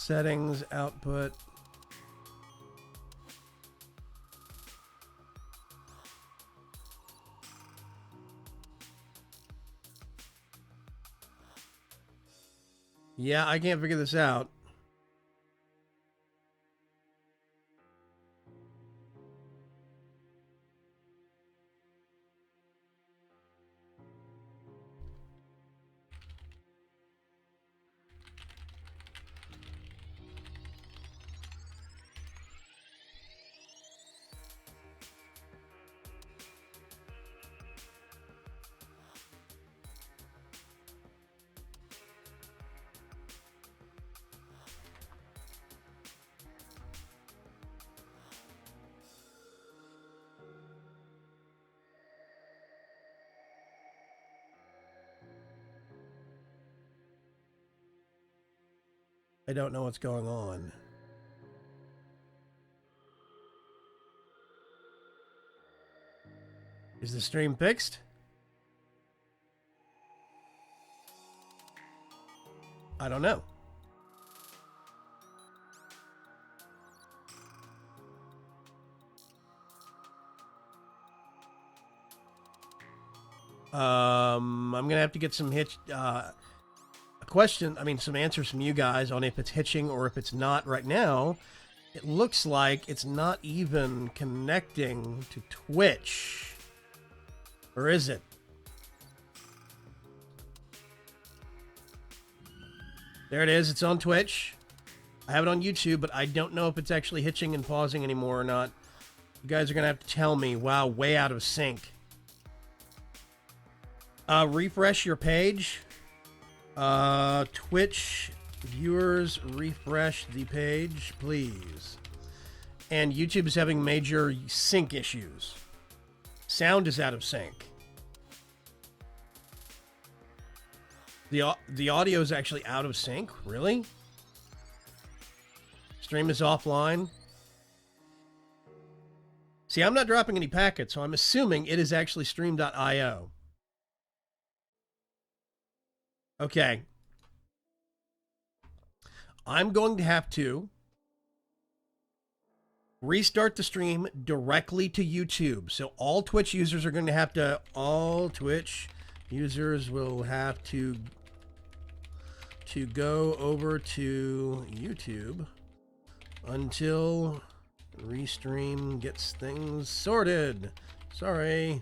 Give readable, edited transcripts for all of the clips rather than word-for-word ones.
Settings, output. Yeah, I can't figure this out. I don't know what's going on. Is the stream fixed? I don't know. I'm gonna have to get some some answers from you guys on if it's hitching or if it's not right now. It looks like it's not even connecting to Twitch. Or is it? There it is. It's on Twitch. I have it on YouTube, but I don't know if it's actually hitching and pausing anymore or not. You guys are going to have to tell me. Wow, way out of sync. Refresh your page. Twitch viewers, refresh the page, please. And YouTube is having major sync issues. Sound is out of sync. The audio is actually out of sync? Really? Stream is offline. See, I'm not dropping any packets, so I'm assuming it is actually stream.io. Okay. I'm going to have to restart the stream directly to YouTube. So all Twitch users are going to have to, all Twitch users will have to go over to YouTube until Restream gets things sorted. Sorry.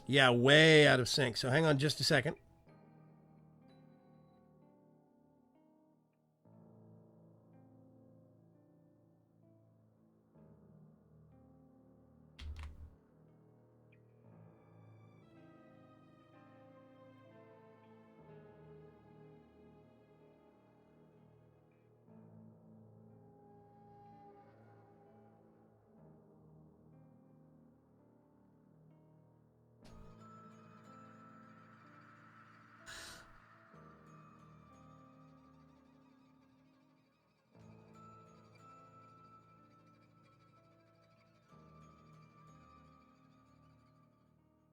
Yeah, way out of sync. So hang on just a second.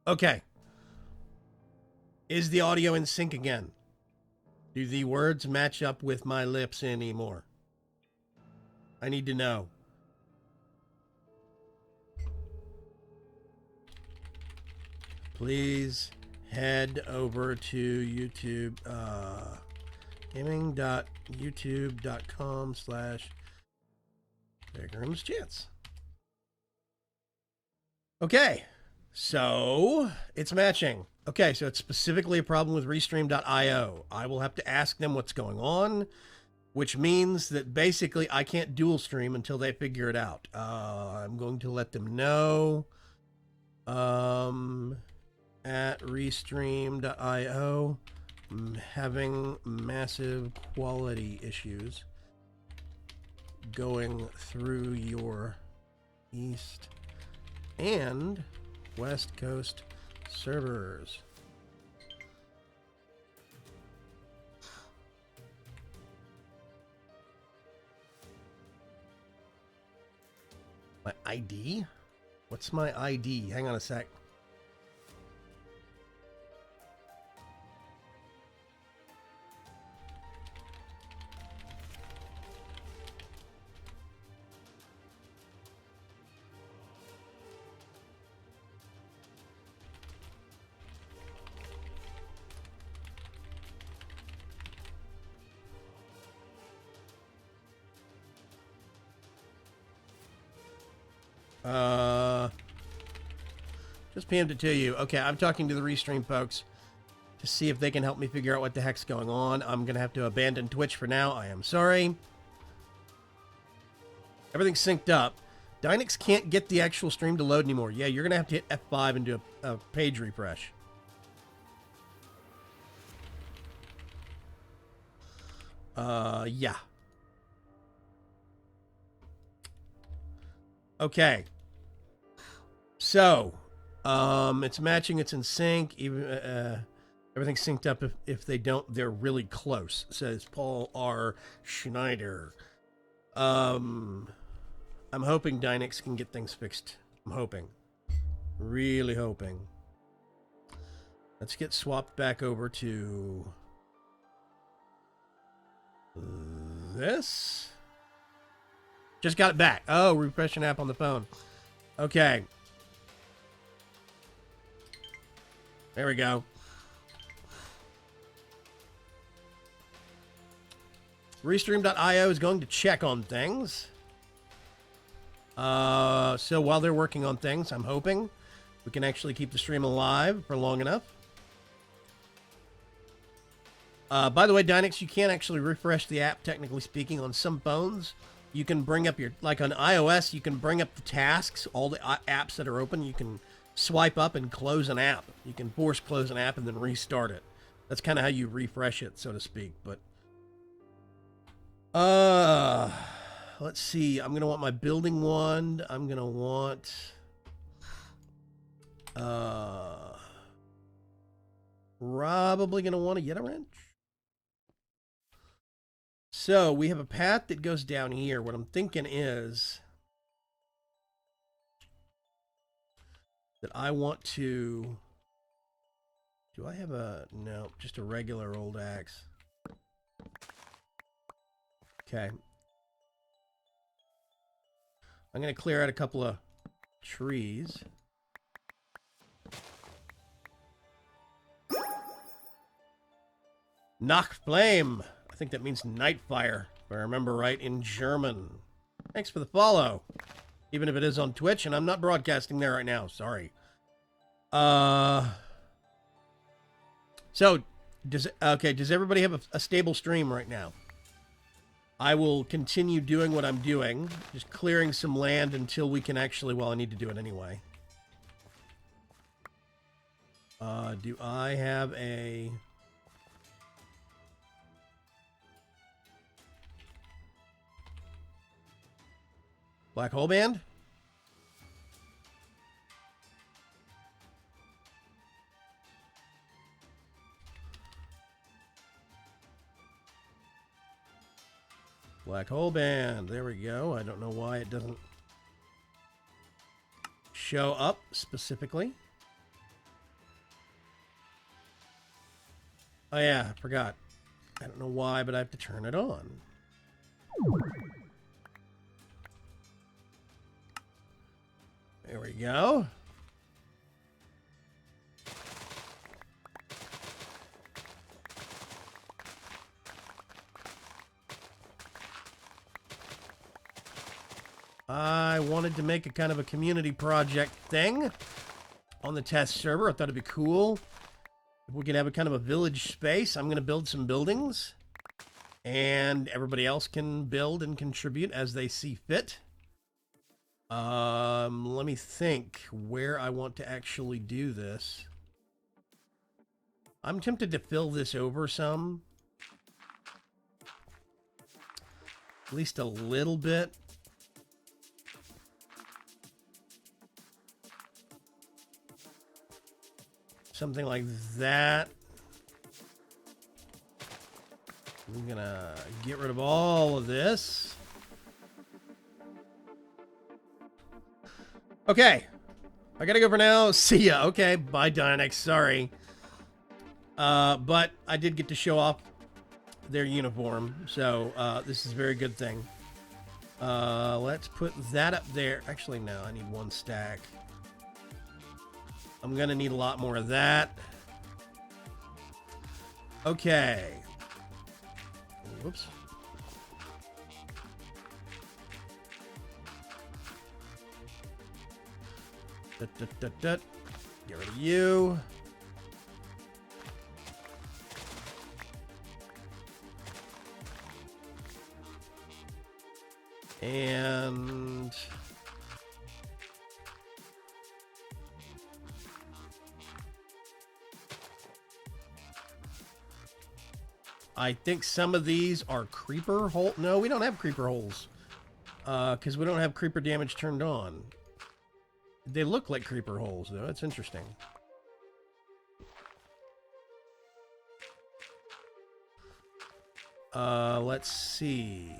Okay. Is the audio in sync again? Do the words match up with my lips anymore? I need to know. Please head over to YouTube, gaming.youtube.com/Vaygrim's Chance. Okay. So, it's matching. Okay, so it's specifically a problem with Restream.io. I will have to ask them what's going on, which means that basically I can't dual stream until they figure it out. I'm going to let them know at Restream.io, I'm having massive quality issues going through your East and West Coast servers. My ID? What's my ID? Hang on a sec. Just PM'd it to you. Okay, I'm talking to the Restream folks to see if they can help me figure out what the heck's going on. I'm going to have to abandon Twitch for now. I am sorry. Everything's synced up. Dynix can't get the actual stream to load anymore. Yeah, you're going to have to hit F5 and do a page refresh. Yeah. Okay. So, it's matching, it's in sync. Even everything's synced up. If they don't, they're really close, says Paul R. Schneider. I'm hoping Dynix can get things fixed. I'm hoping. Really hoping. Let's get swapped back over to this. Just got it back. Oh, refresh an app on the phone. Okay. There we go. Restream.io is going to check on things. So while they're working on things, I'm hoping we can actually keep the stream alive for long enough. By the way, Dynix, you can't actually refresh the app, technically speaking, on some phones. You can bring up your, like on iOS, you can bring up the tasks, all the apps that are open. You can swipe up and close an app. You can force close an app and then restart it. That's kind of how you refresh it, so to speak. But, let's see. I'm going to want my building wand. I'm going to want, probably going to want a Yeta wrench. So we have a path that goes down here. What I'm thinking is that I want to, do I have a, no, just a regular old axe. Okay. I'm going to clear out a couple of trees. Nachtflame. I think that means night fire, if I remember right, in German. Thanks for the follow. Even if it is on Twitch, and I'm not broadcasting there right now. Sorry. So, does everybody have a stable stream right now? I will continue doing what I'm doing, just clearing some land until we can actually, well, I need to do it anyway. Do I have a... Black hole band? Black hole band. There we go. I don't know why it doesn't show up specifically. Oh yeah, I forgot. I don't know why, but I have to turn it on. There we go. I wanted to make a kind of a community project thing on the test server. I thought it'd be cool if we could have a kind of a village space. I'm going to build some buildings, and everybody else can build and contribute as they see fit. Let me think where I want to actually do this. I'm tempted to fill this over some. At least a little bit. Something like that. I'm gonna get rid of all of this. Okay. I gotta go for now. See ya. Okay. Bye, Dynix. Sorry. But I did get to show off their uniform. So, this is a very good thing. Let's put that up there. Actually, no. I need one stack. I'm gonna need a lot more of that. Okay. Whoops. Get rid of you. And I think some of these are creeper hole. No, we don't have creeper holes. Because we don't have creeper damage turned on. They look like creeper holes, though. That's interesting. Let's see.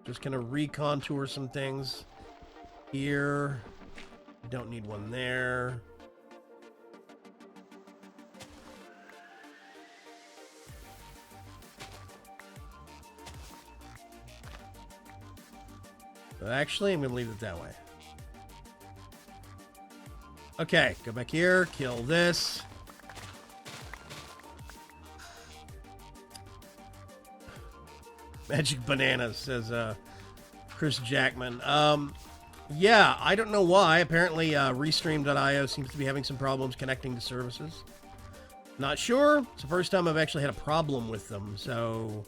Just gonna recontour some things here. Don't need one there. But actually, I'm gonna leave it that way. Okay, go back here, kill this. Magic bananas, says Chris Jackman. Yeah, I don't know why. Apparently, Restream.io seems to be having some problems connecting to services. Not sure. It's the first time I've actually had a problem with them, so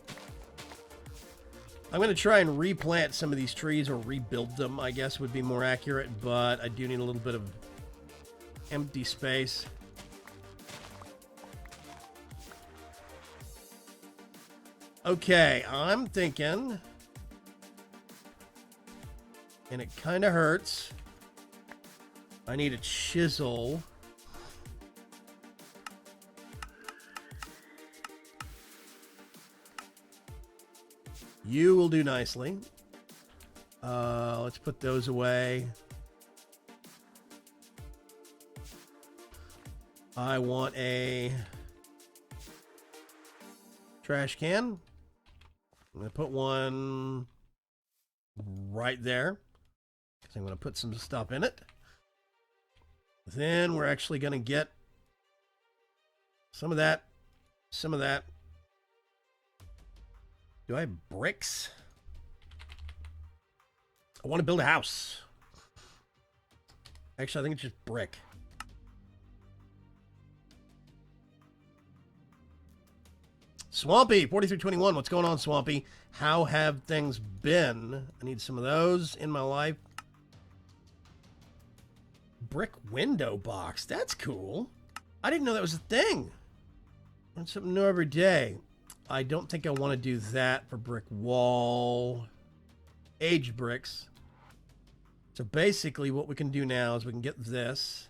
I'm going to try and replant some of these trees, or rebuild them, I guess would be more accurate, but I do need a little bit of empty space. Okay, I'm thinking, and it kind of hurts, I need a chisel. You will do nicely. Let's put those away. I want a trash can. I'm going to put one right there, because I'm going to put some stuff in it. Then we're actually going to get some of that, some of that. Do I have bricks? I want to build a house. Actually, I think it's just brick. Swampy, 4321. What's going on, Swampy? How have things been? I need some of those in my life. Brick window box. That's cool. I didn't know that was a thing. Learn something new every day. I don't think I want to do that for brick wall. Aged bricks. So basically what we can do now is we can get this.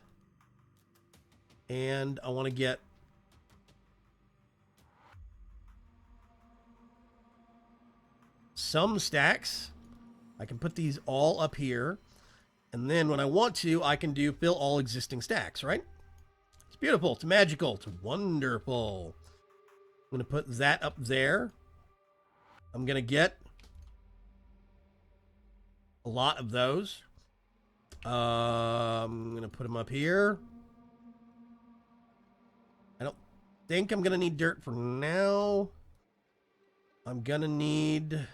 And I want to get some stacks. I can put these all up here. And then when I want to, I can do fill all existing stacks, right? It's beautiful. It's magical. It's wonderful. I'm going to put that up there. I'm going to get a lot of those. I'm going to put them up here. I don't think I'm going to need dirt for now. I'm going to need,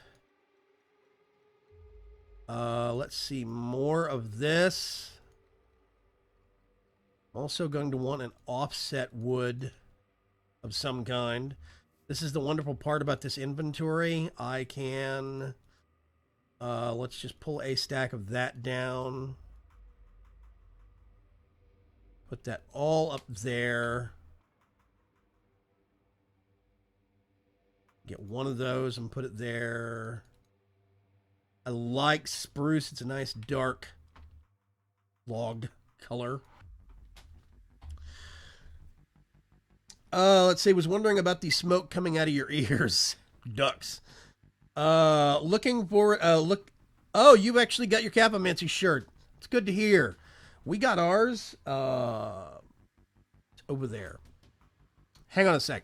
let's see, more of this. I'm also going to want an offset wood of some kind. This is the wonderful part about this inventory. I can, let's just pull a stack of that down. Put that all up there. Get one of those and put it there. I like spruce. It's a nice dark log color. Let's see. Was wondering about the smoke coming out of your ears. Ducks. Looking for, look. Oh, you've actually got your Capomancy shirt. It's good to hear. We got ours, over there. Hang on a sec.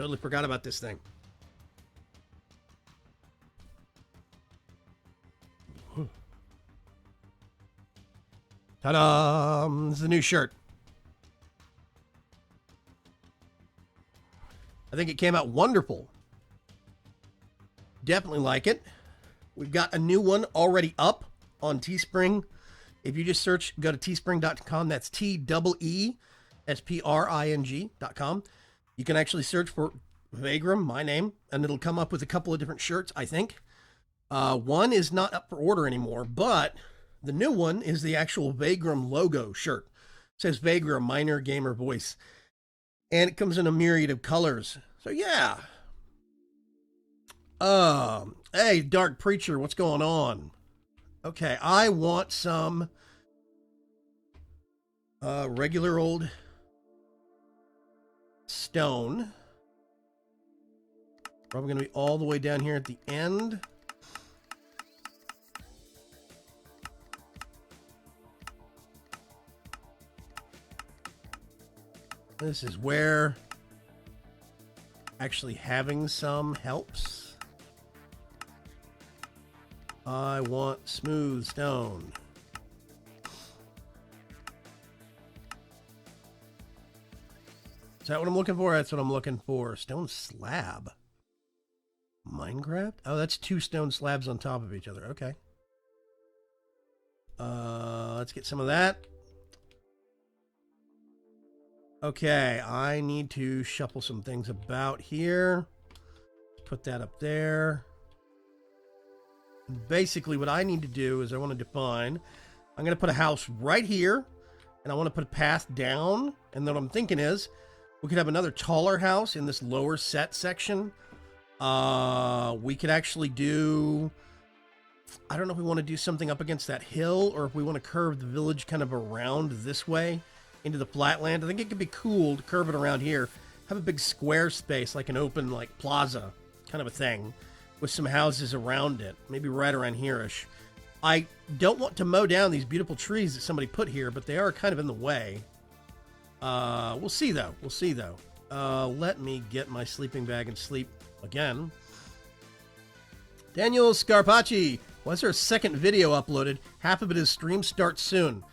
Totally forgot about this thing. Ta-da! This is a new shirt. I think it came out wonderful. Definitely like it. We've got a new one already up on Teespring. If you just search, go to teespring.com. That's TEESPRING.com. You can actually search for Vaygrim, my name, and it'll come up with a couple of different shirts, I think. One is not up for order anymore, but the new one is the actual Vaygrim logo shirt. It says Vaygrim, Minor Gamer Voice. And it comes in a myriad of colors. So, yeah. Hey, Dark Preacher, what's going on? Okay, I want some regular old stone. Probably going to be all the way down here at the end. This is where actually having some helps. I want smooth stone. Is that what I'm looking for? That's what I'm looking for. Stone slab. Minecraft? Oh, that's 2 stone slabs on top of each other. Okay. Let's get some of that. Okay, I need to shuffle some things about here. Put that up there. Basically, what I need to do is I want to define, I'm going to put a house right here, and I want to put a path down. And then what I'm thinking is, we could have another taller house in this lower set section. We could actually do, I don't know if we want to do something up against that hill, or if we want to curve the village kind of around this way into the flatland. I think it could be cool to curve it around here, have a big square space, like an open, like plaza kind of a thing, with some houses around it, maybe right around here-ish. I don't want to mow down these beautiful trees that somebody put here, but they are kind of in the way. We'll see though. We'll see though. Let me get my sleeping bag and sleep again. Daniel Scarpacci, why is there a second video uploaded? Half of it is stream starts soon.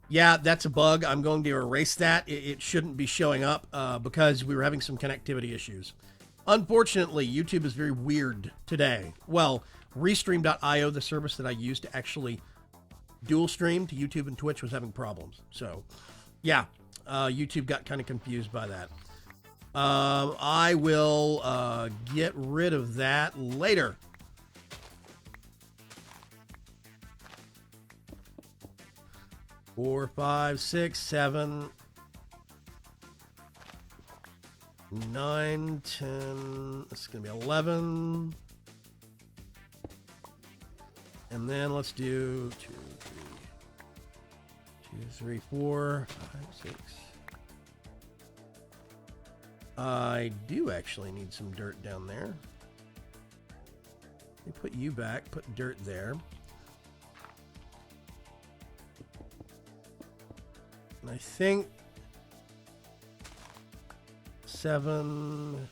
Yeah, that's a bug. I'm going to erase that. It shouldn't be showing up because we were having some connectivity issues. Unfortunately, YouTube is very weird today. Well, Restream.io, the service that I use to actually dual stream to YouTube and Twitch, was having problems. So, yeah, YouTube got kind of confused by that. I will get rid of that later. Four, 5, 6, 7, 9, 10. This is going to be 11. And then let's do 2, 3, 4, 5, 6. I do actually need some dirt down there. Let me put you back, put dirt there. And I think 7.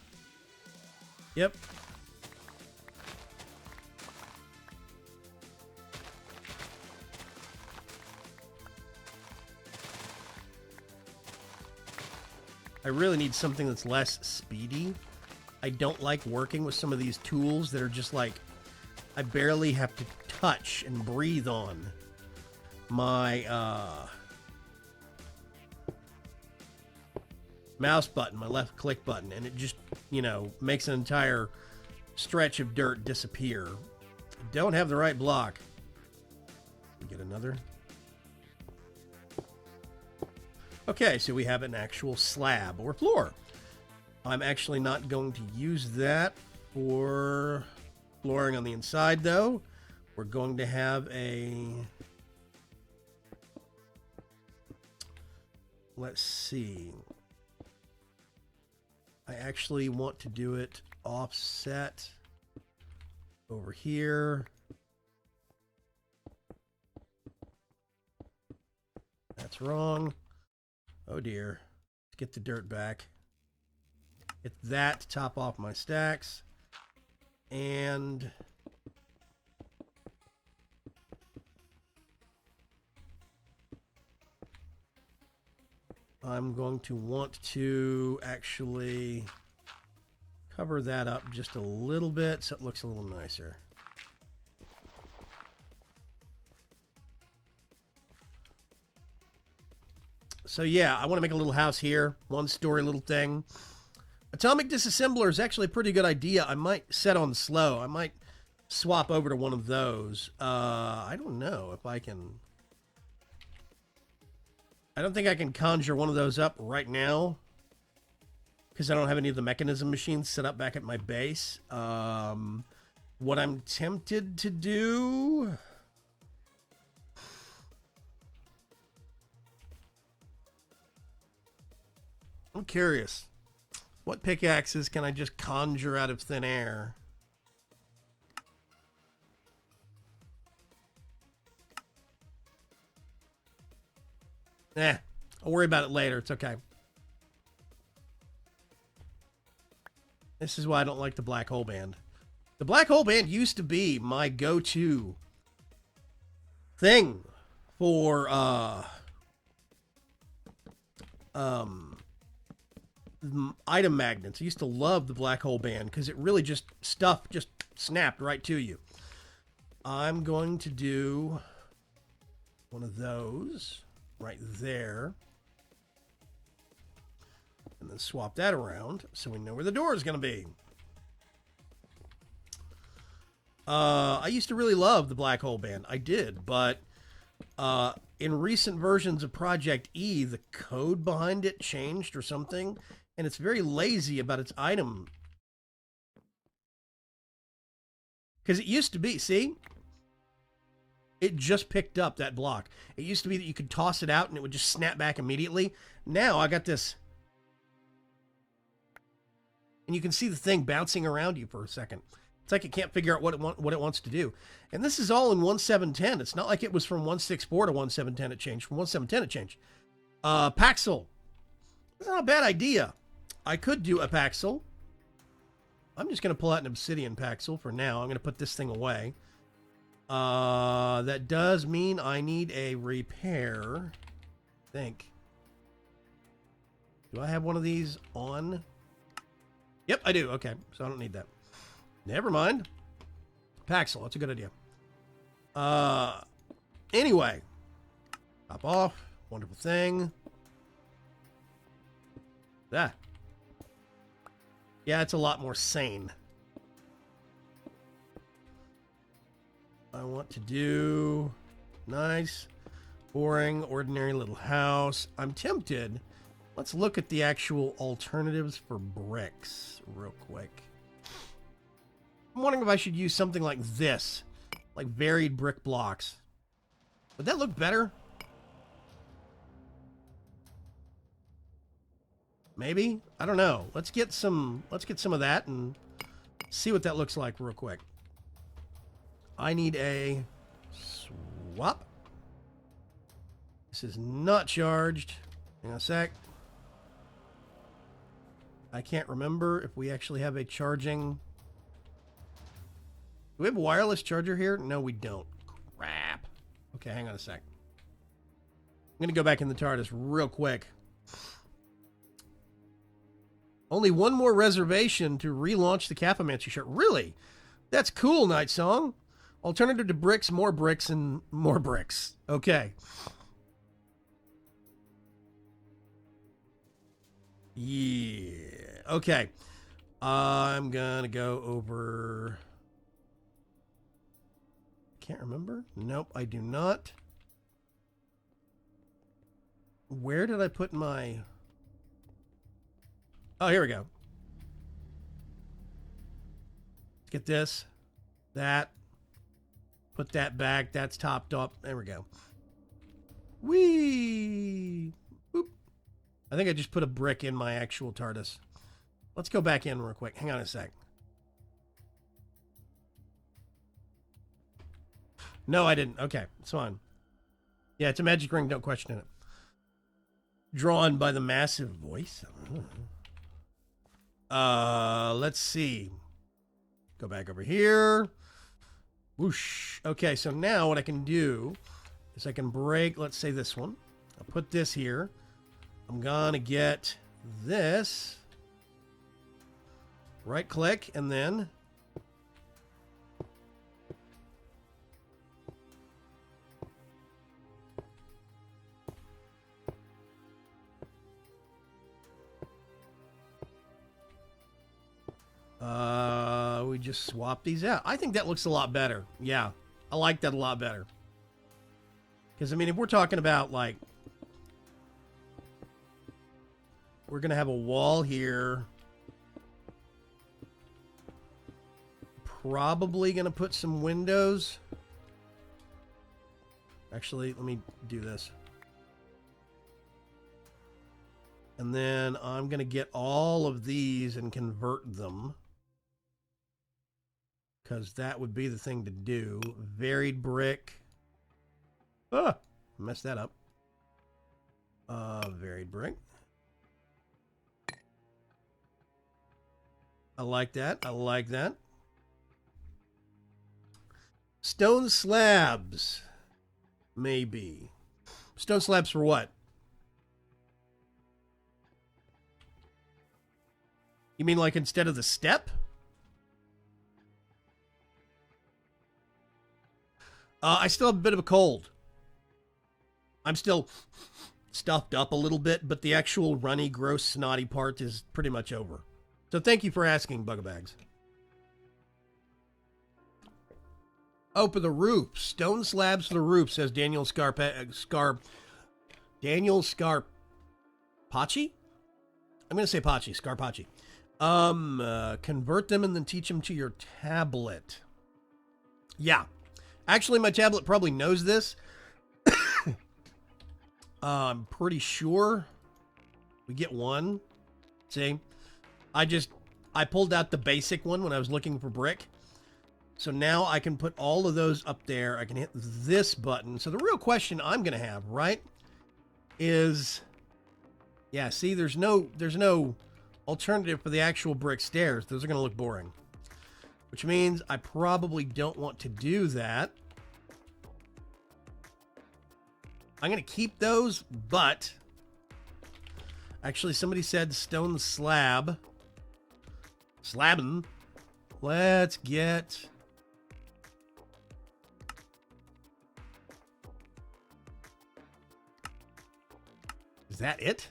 Yep. I really need something that's less speedy. I don't like working with some of these tools that are just like, I barely have to touch and breathe on my mouse button, my left click button, and it just, you know, makes an entire stretch of dirt disappear. I don't have the right block. Get another. Okay, so we have an actual slab or floor. I'm actually not going to use that for flooring on the inside, though. We're going to have a... Let's see. I actually want to do it offset over here. That's wrong. Oh dear. Let's get the dirt back. Get that to top off my stacks. And I'm going to want to actually cover that up just a little bit so it looks a little nicer. So yeah, I want to make a little house here, one-story little thing. Atomic disassembler is actually a pretty good idea. I might set on slow. I might swap over to one of those. I don't know if I can. I don't think I can conjure one of those up right now because I don't have any of the mechanism machines set up back at my base. What I'm tempted to do. I'm curious. What pickaxes can I just conjure out of thin air? I'll worry about it later. It's okay. This is why I don't like the Black Hole Band. The Black Hole Band used to be my go-to thing for item magnets. I used to love the Black Hole Band because it really just stuff just snapped right to you. I'm going to do one of those right there and then swap that around so we know where the door is going to be. I used to really love the Black Hole Band. I did, but in recent versions of Project E, the code behind it changed or something, and it's very lazy about its item. Because it used to be, see? It just picked up that block. It used to be that you could toss it out and it would just snap back immediately. Now I got this. And you can see the thing bouncing around you for a second. It's like it can't figure out what it wants to do. And this is all in 1.7.10. It's not like it was from 1.6.4 to 1.7.10 it changed. From 1.7.10 it changed. Paxel. That's not a bad idea. I could do a Paxel. I'm just going to pull out an obsidian Paxel for now. I'm going to put this thing away. That does mean I need a repair. I think. Do I have one of these on? Yep, I do. Okay, so I don't need that. Never mind. Paxel, that's a good idea. Anyway. Pop off. Wonderful thing. That. Yeah, it's a lot more sane. I want to do nice, boring, ordinary little house. I'm tempted. Let's look at the actual alternatives for bricks real quick. I'm wondering if I should use something like this, like varied brick blocks. Would that look better? Maybe? I don't know. Let's get some of that and see what that looks like real quick. I need a swap. This is not charged. Hang on a sec. I can't remember if we actually have a charging. Do we have a wireless charger here? No, we don't. Crap. Okay, hang on a sec. I'm going to go back in the TARDIS real quick. Only one more reservation to relaunch the Kappamancy shirt. Really? That's cool, Night Song. Alternative to bricks, and more bricks. Okay. Yeah. Okay. I'm going to go over... Can't remember. Nope, I do not. Where did I put my... Oh, here we go. Let's get this. That. Put that back. That's topped up. There we go. Whee! Boop. I think I just put a brick in my actual TARDIS. Let's go back in real quick. Hang on a sec. No, I didn't. Okay, it's fine. Yeah, it's a magic ring. Don't question it. Drawn by the massive voice. Let's see. Go back over here. Whoosh. Okay, so now what I can do is I can break, let's say this one. I'll put this here. I'm gonna get this. Right click and then we just swap these out. I think that looks a lot better. Yeah, I like that a lot better. Because, I mean, if we're talking about, like, we're going to have a wall here. Probably going to put some windows. Actually, let me do this. And then I'm going to get all of these and convert them. Because that would be the thing to do. Varied brick. Ah, messed that up. Varied brick. I like that. I like that. Stone slabs. Maybe. Stone slabs for what? You mean like instead of the step? I still have a bit of a cold. I'm still stuffed up a little bit, but the actual runny, gross, snotty part is pretty much over. So thank you for asking, Bugabags. Oh, for the roof. Stone slabs for the roof, says Daniel Daniel Scarpacci? I'm going to say Pachi, Scarpacci. Convert them and then teach them to your tablet. Yeah. Actually, my tablet probably knows this. I'm pretty sure we get one. See? I pulled out the basic one when I was looking for brick. So now I can put all of those up there. I can hit this button. So the real question I'm going to have, right, is, yeah, see, there's no alternative for the actual brick stairs. Those are going to look boring. Which means I probably don't want to do that. I'm going to keep those, but actually somebody said stone slab. Slabbing. Let's get... Is that it?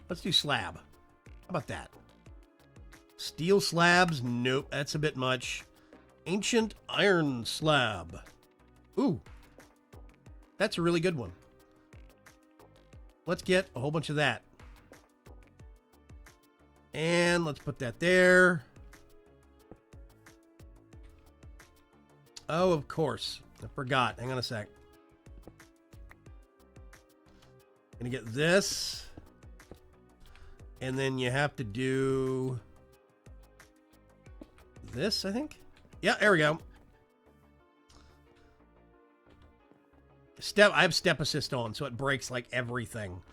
Let's do slab. How about that? Steel slabs? Nope, that's a bit much. Ancient iron slab. Ooh. That's a really good one. Let's get a whole bunch of that. And let's put that there. Oh, of course. I forgot. Hang on a sec. Gonna get this. And then you have to do this, I think. Yeah, there we go. I have step assist on, so it breaks like everything.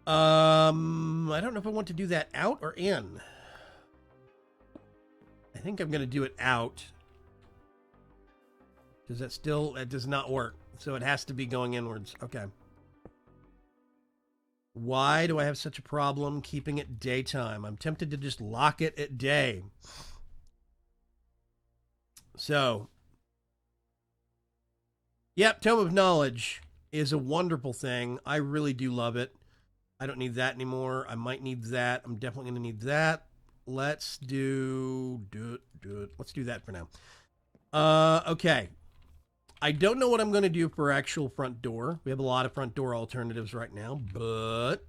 I don't know if I want to do that out or in. I think I'm going to do it out. Does that still... That does not work. So it has to be going inwards. Okay. Why do I have such a problem keeping it daytime? I'm tempted to just lock it at day. So... Yep, Tome of Knowledge is a wonderful thing. I really do love it. I don't need that anymore. I might need that. I'm definitely going to need that. Let's do it. Let's do that for now. Okay. I don't know what I'm going to do for actual front door. We have a lot of front door alternatives right now, but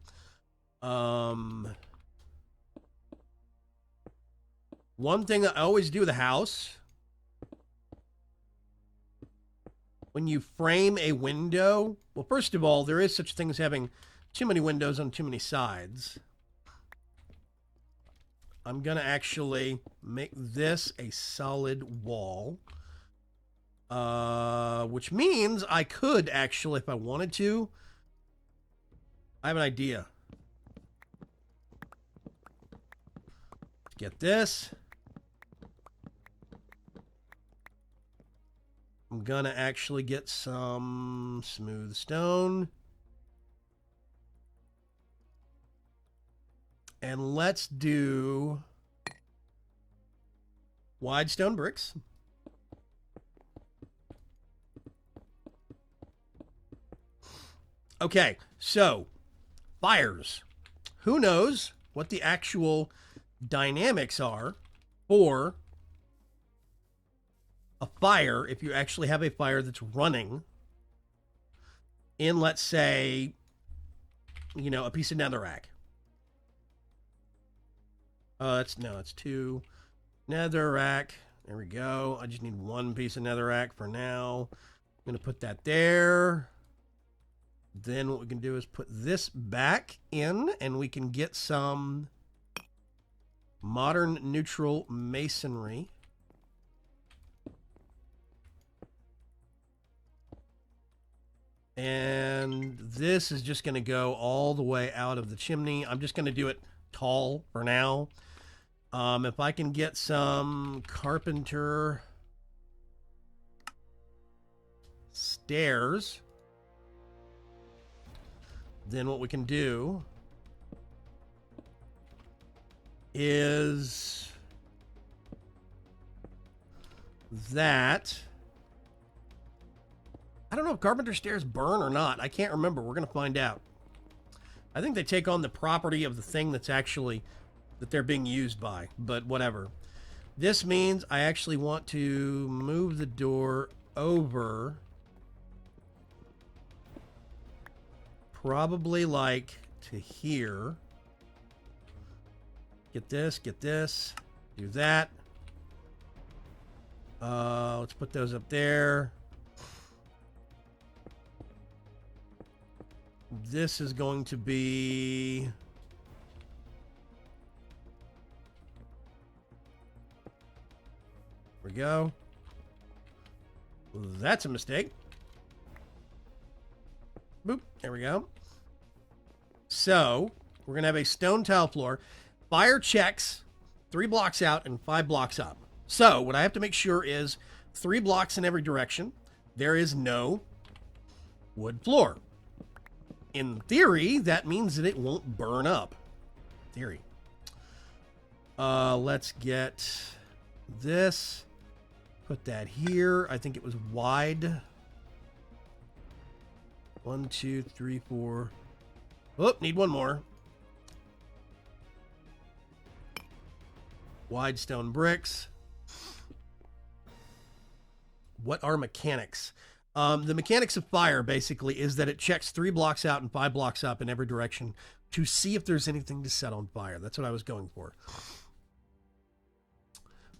one thing that I always do with a house, when you frame a window, well, first of all, there is such thing as having too many windows on too many sides. I'm going to actually make this a solid wall, which means I could actually, if I wanted to, I have an idea. Get this. I'm gonna actually get some smooth stone. And let's do wide stone bricks. Okay, so fires. Who knows what the actual dynamics are for a fire if you actually have a fire that's running in, let's say, you know, a piece of netherrack. It's 2 netherrack. There we go. I just need 1 piece of netherrack for now. I'm going to put that there. Then what we can do is put this back in, and we can get some modern neutral masonry. And this is just going to go all the way out of the chimney. I'm just going to do it tall for now. If I can get some carpenter stairs, then what we can do is that, I don't know if carpenter stairs burn or not. I can't remember. We're going to find out. I think they take on the property of the thing that's actually, that they're being used by, but whatever. This means I actually want to move the door over probably like to here. Get this, do that. Let's put those up there. This is going to be there we go. That's a mistake. Boop. There we go. So we're going to have a stone tile floor. Fire checks 3 blocks out and 5 blocks up. So what I have to make sure is 3 blocks in every direction. There is no wood floor. In theory, that means that it won't burn up. Theory. Let's get this. Put that here. I think it was wide. 1, 2, 3, 4. Oh, need 1 more. Wide stone bricks. What are mechanics? The mechanics of fire basically is that it checks 3 blocks out and 5 blocks up in every direction to see if there's anything to set on fire. That's what I was going for.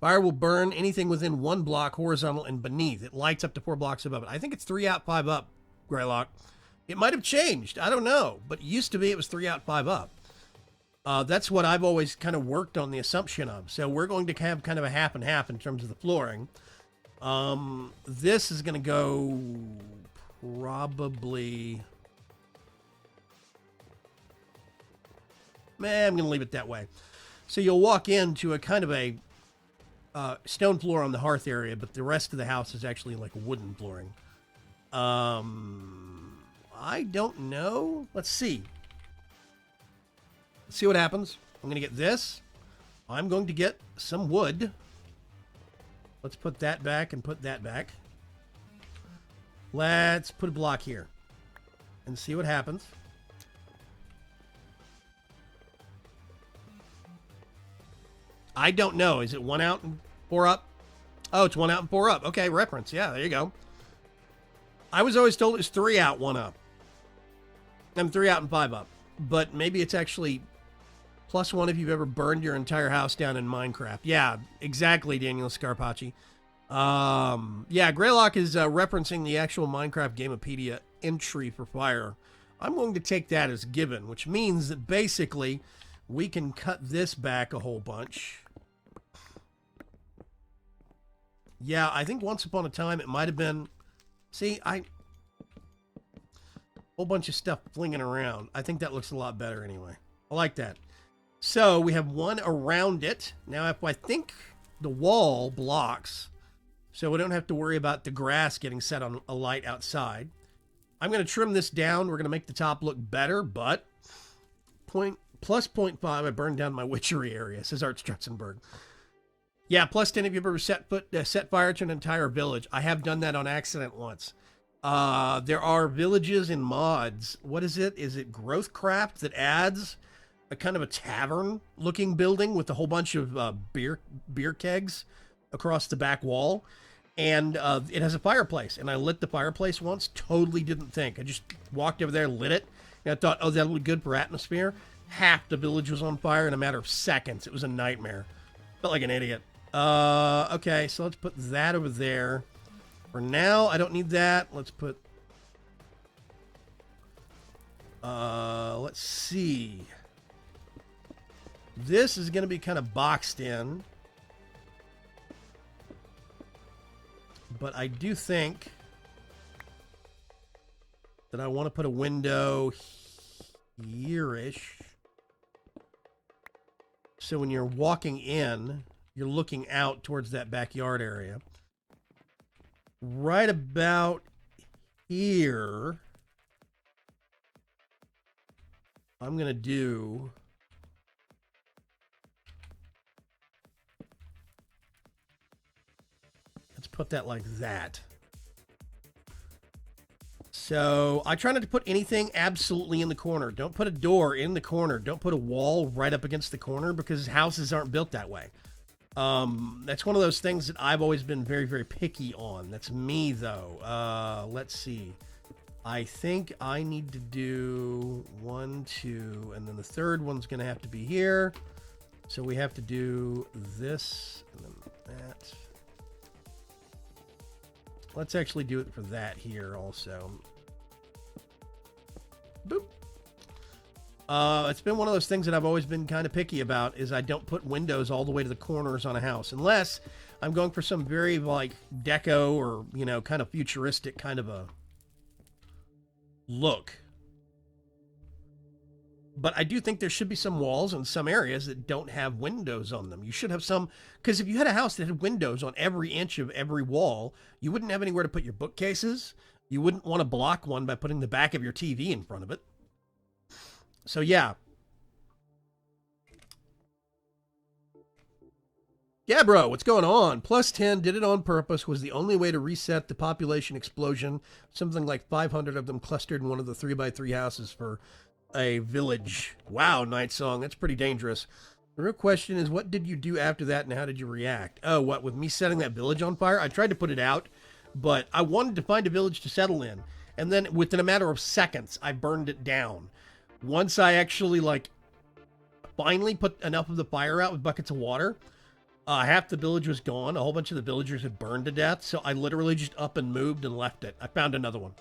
Fire will burn anything within 1 block horizontal and beneath. It lights up to 4 blocks above it. I think it's 3 out, 5 up, Greylock. It might have changed. I don't know. But it used to be it was 3 out, 5 up. That's what I've always kind of worked on the assumption of. So we're going to have kind of a half and half in terms of the flooring. This is going to go probably... I'm going to leave it that way. So you'll walk into a kind of a stone floor on the hearth area, but the rest of the house is actually like wooden flooring. I don't know. Let's see. Let's see what happens. I'm going to get this. I'm going to get some wood. Let's put that back and put that back. Let's put a block here and see what happens. I don't know. Is it 1 out and 4 up? Oh, it's 1 out and 4 up. Okay, reference. Yeah, there you go. I was always told it was 3 out, 1 up. I'm 3 out and 5 up. But maybe it's actually +1 if you've ever burned your entire house down in Minecraft. Yeah, exactly, Daniel Scarpacci. Yeah, Greylock is referencing the actual Minecraft Gamepedia entry for fire. I'm going to take that as given, which means that basically we can cut this back a whole bunch. Yeah, I think once upon a time it might have been... See, whole bunch of stuff flinging around. I think that looks a lot better anyway. I like that. So we have one around it. Now, if I think the wall blocks, so we don't have to worry about the grass getting set on a light outside. I'm going to trim this down. We're going to make the top look better, but plus 0.5, I burned down my witchery area, says Art Strutzenberg. Yeah, plus 10 if you've ever set fire to an entire village. I have done that on accident once. There are villages in mods. What is it? Is it Growthcraft that adds a kind of a tavern-looking building with a whole bunch of beer kegs across the back wall? And it has a fireplace. And I lit the fireplace once. Totally didn't think. I just walked over there, lit it. And I thought, oh, that'll be good for atmosphere. Half the village was on fire in a matter of seconds. It was a nightmare. Felt like an idiot. Okay, so let's put that over there. For now, I don't need that. Let's put... let's see. This is going to be kind of boxed in. But I do think that I want to put a window here-ish. So when you're walking in, you're looking out towards that backyard area. Right about here, I'm going to do... Let's put that like that. So I try not to put anything absolutely in the corner. Don't put a door in the corner. Don't put a wall right up against the corner because houses aren't built that way. That's one of those things that I've always been very, very picky on. That's me, though. Let's see. I think I need to do 1, 2, and then the third one's going to have to be here. So we have to do this and then that. Let's actually do it for that here also. Boop. It's been one of those things that I've always been kind of picky about is I don't put windows all the way to the corners on a house unless I'm going for some very like deco or, you know, kind of futuristic kind of a look. But I do think there should be some walls in some areas that don't have windows on them. You should have some, because if you had a house that had windows on every inch of every wall, you wouldn't have anywhere to put your bookcases. You wouldn't want to block one by putting the back of your TV in front of it. So yeah. Yeah, bro, what's going on? Plus 10 did it on purpose, was the only way to reset the population explosion. Something like 500 of them clustered in one of the 3x3 houses for a village. Wow, Night Song, that's pretty dangerous. The real question is, what did you do after that and how did you react? Oh, what, with me setting that village on fire? I tried to put it out, but I wanted to find a village to settle in. And then within a matter of seconds, I burned it down. Once I actually, like, finally put enough of the fire out with buckets of water, half the village was gone. A whole bunch of the villagers had burned to death. So I literally just up and moved and left it. I found another one.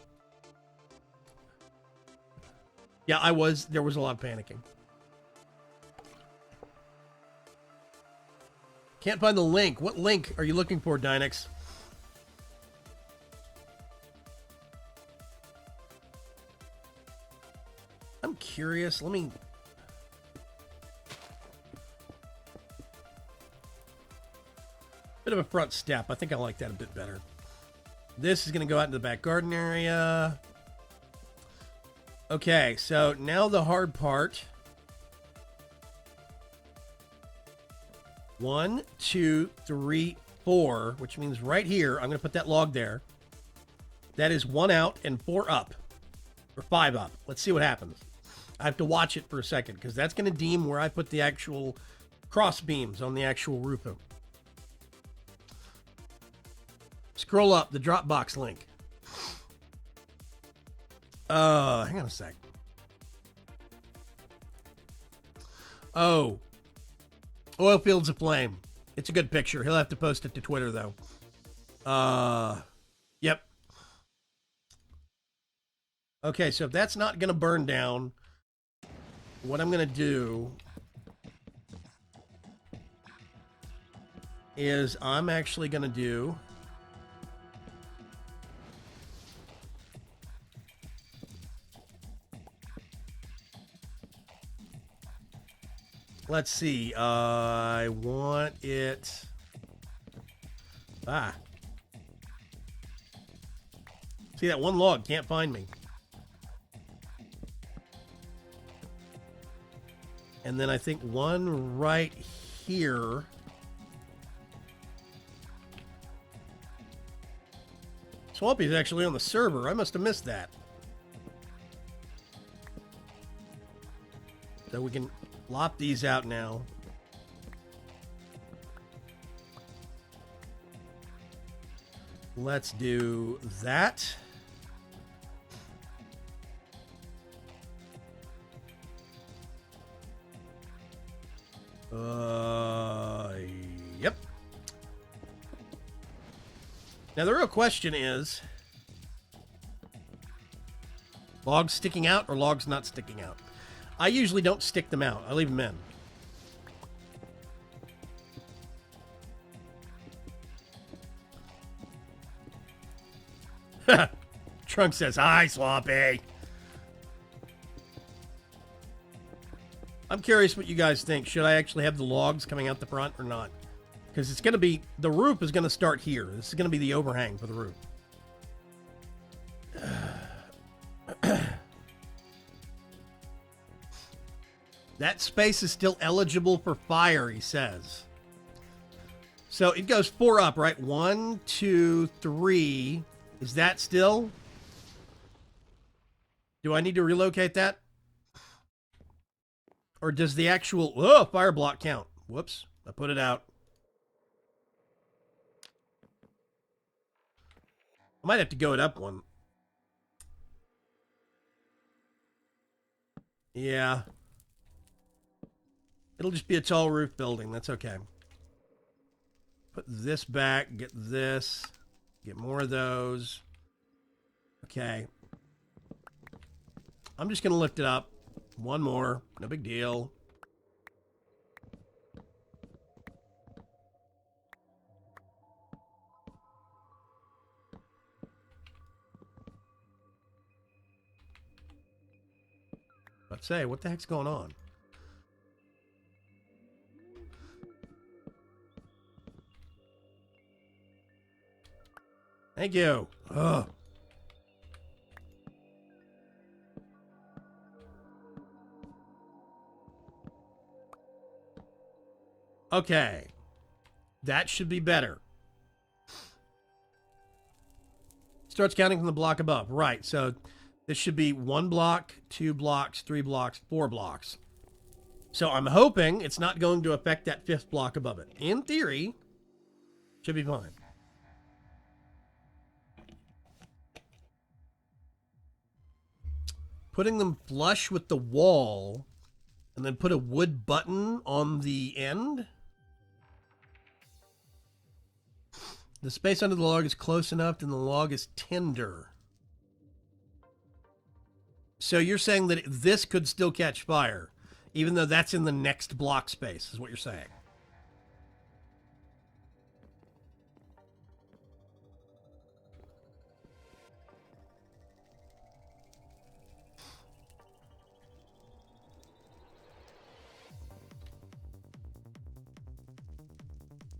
Yeah, there was a lot of panicking. Can't find the link. What link are you looking for, Dynex? I'm curious. Let me... Bit of a front step. I think I like that a bit better. This is going to go out into the back garden area. Okay, so now the hard part. 1, 2, 3, 4, which means right here, I'm going to put that log there. That is 1 out and 4 up. Or 5 up. Let's see what happens. I have to watch it for a second, because that's going to deem where I put the actual cross beams on the actual roof. Scroll up, the Dropbox link. Hang on a sec. Oh. Oil fields aflame. It's a good picture. He'll have to post it to Twitter, though. Yep. Okay, so if that's not going to burn down, what I'm going to do is I'm actually going to do... Let's see. I want it. Ah. See, that one log can't find me. And then I think one right here. Swampy's actually on the server. I must have missed that. So we can lop these out now. Let's do that. Yep. Now the real question is, logs sticking out or logs not sticking out? I usually don't stick them out. I leave them in. Trunk says, "Hi, Swampy." I'm curious what you guys think. Should I actually have the logs coming out the front or not? Because it's going to be, the roof is going to start here. This is going to be the overhang for the roof. That space is still eligible for fire, he says. So it goes 4 up, right? 1, 2, 3. Is that still? Do I need to relocate that? Or does the actual fire block count? Whoops, I put it out. I might have to go it up one. Yeah. It'll just be a tall roof building. That's okay. Put this back, get this, get more of those. Okay. I'm just going to lift it up. One more. No big deal. Let's say, what the heck's going on? Thank you. Ugh. Okay. That should be better. Starts counting from the block above. Right. So this should be 1 block, 2 blocks, 3 blocks, 4 blocks. So I'm hoping it's not going to affect that 5th block above it. In theory, should be fine. Putting them flush with the wall and then put a wood button on the end. The space under the log is close enough and the log is tender. So you're saying that this could still catch fire, even though that's in the next block space, is what you're saying.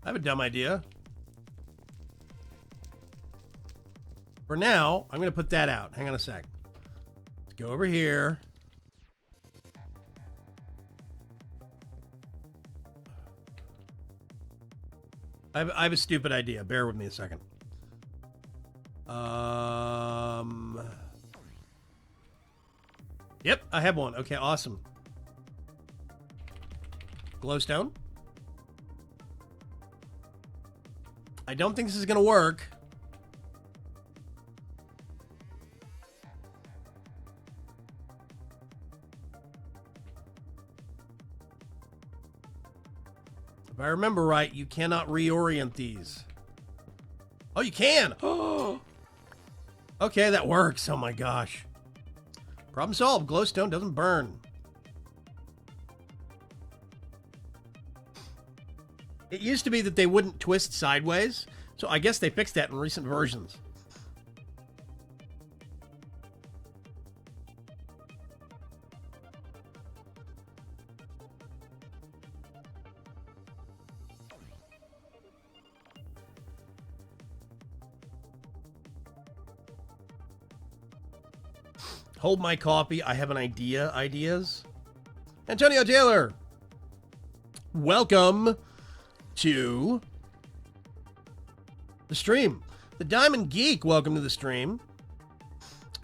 I have a dumb idea. For now, I'm going to put that out. Hang on a sec. Let's go over here. I have a stupid idea. Bear with me a second. Yep, I have one. Okay, awesome. Glowstone. I don't think this is going to work. If I remember right, you cannot reorient these. Oh, you can! Oh! Okay, that works. Oh my gosh. Problem solved. Glowstone doesn't burn. It used to be that they wouldn't twist sideways, so I guess they fixed that in recent versions. Hold my coffee. I have an idea. Ideas. Antonio Taylor. Welcome to the stream. The Diamond Geek. Welcome to the stream.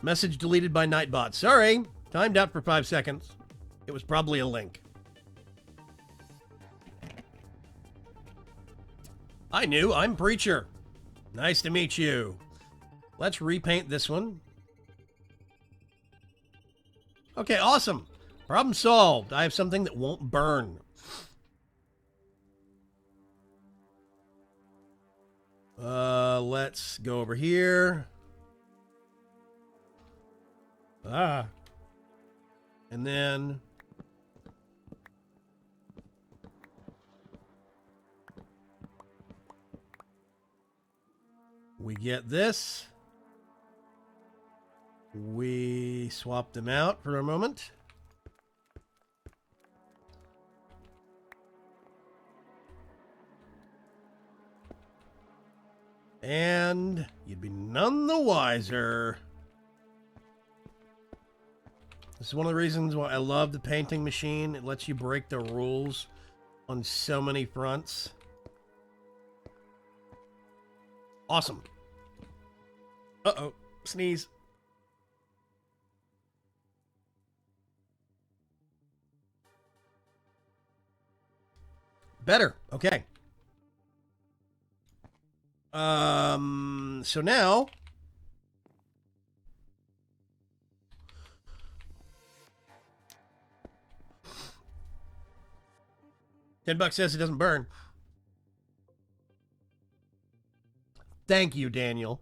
Message deleted by Nightbot. Sorry. Timed out for 5 seconds. It was probably a link. I knew. I'm Preacher. Nice to meet you. Let's repaint this one. Okay, awesome. Problem solved. I have something that won't burn. Let's go over here. And then we get this. We swap them out for a moment. And you'd be none the wiser. This is one of the reasons why I love the painting machine. It lets you break the rules on so many fronts. Awesome. Uh-oh. Sneeze. Better. Okay. So now $10 says it doesn't burn. Thank you, Daniel.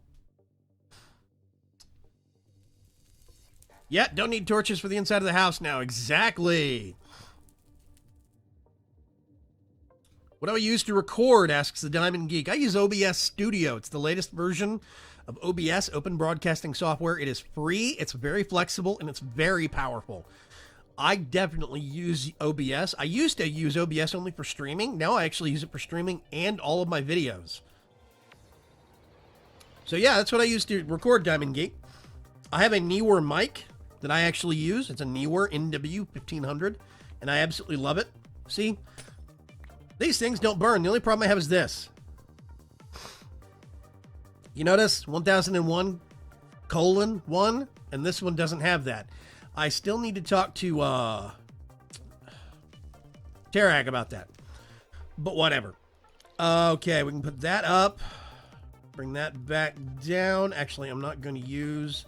Yeah, don't need torches for the inside of the house now. Exactly. What do I use to record, asks the Diamond Geek. I use OBS Studio. It's the latest version of OBS, open broadcasting software. It is free, it's very flexible, and it's very powerful. I definitely use OBS. I used to use OBS only for streaming. Now I actually use it for streaming and all of my videos. So yeah, that's what I use to record, Diamond Geek. I have a Neewer mic that I actually use. It's a Neewer NW1500, and I absolutely love it. See? These things don't burn. The only problem I have is this. You notice 1001:1, and this one doesn't have that. I still need to talk to Tarak about that. But whatever. Okay, we can put that up. Bring that back down. Actually, I'm not going to use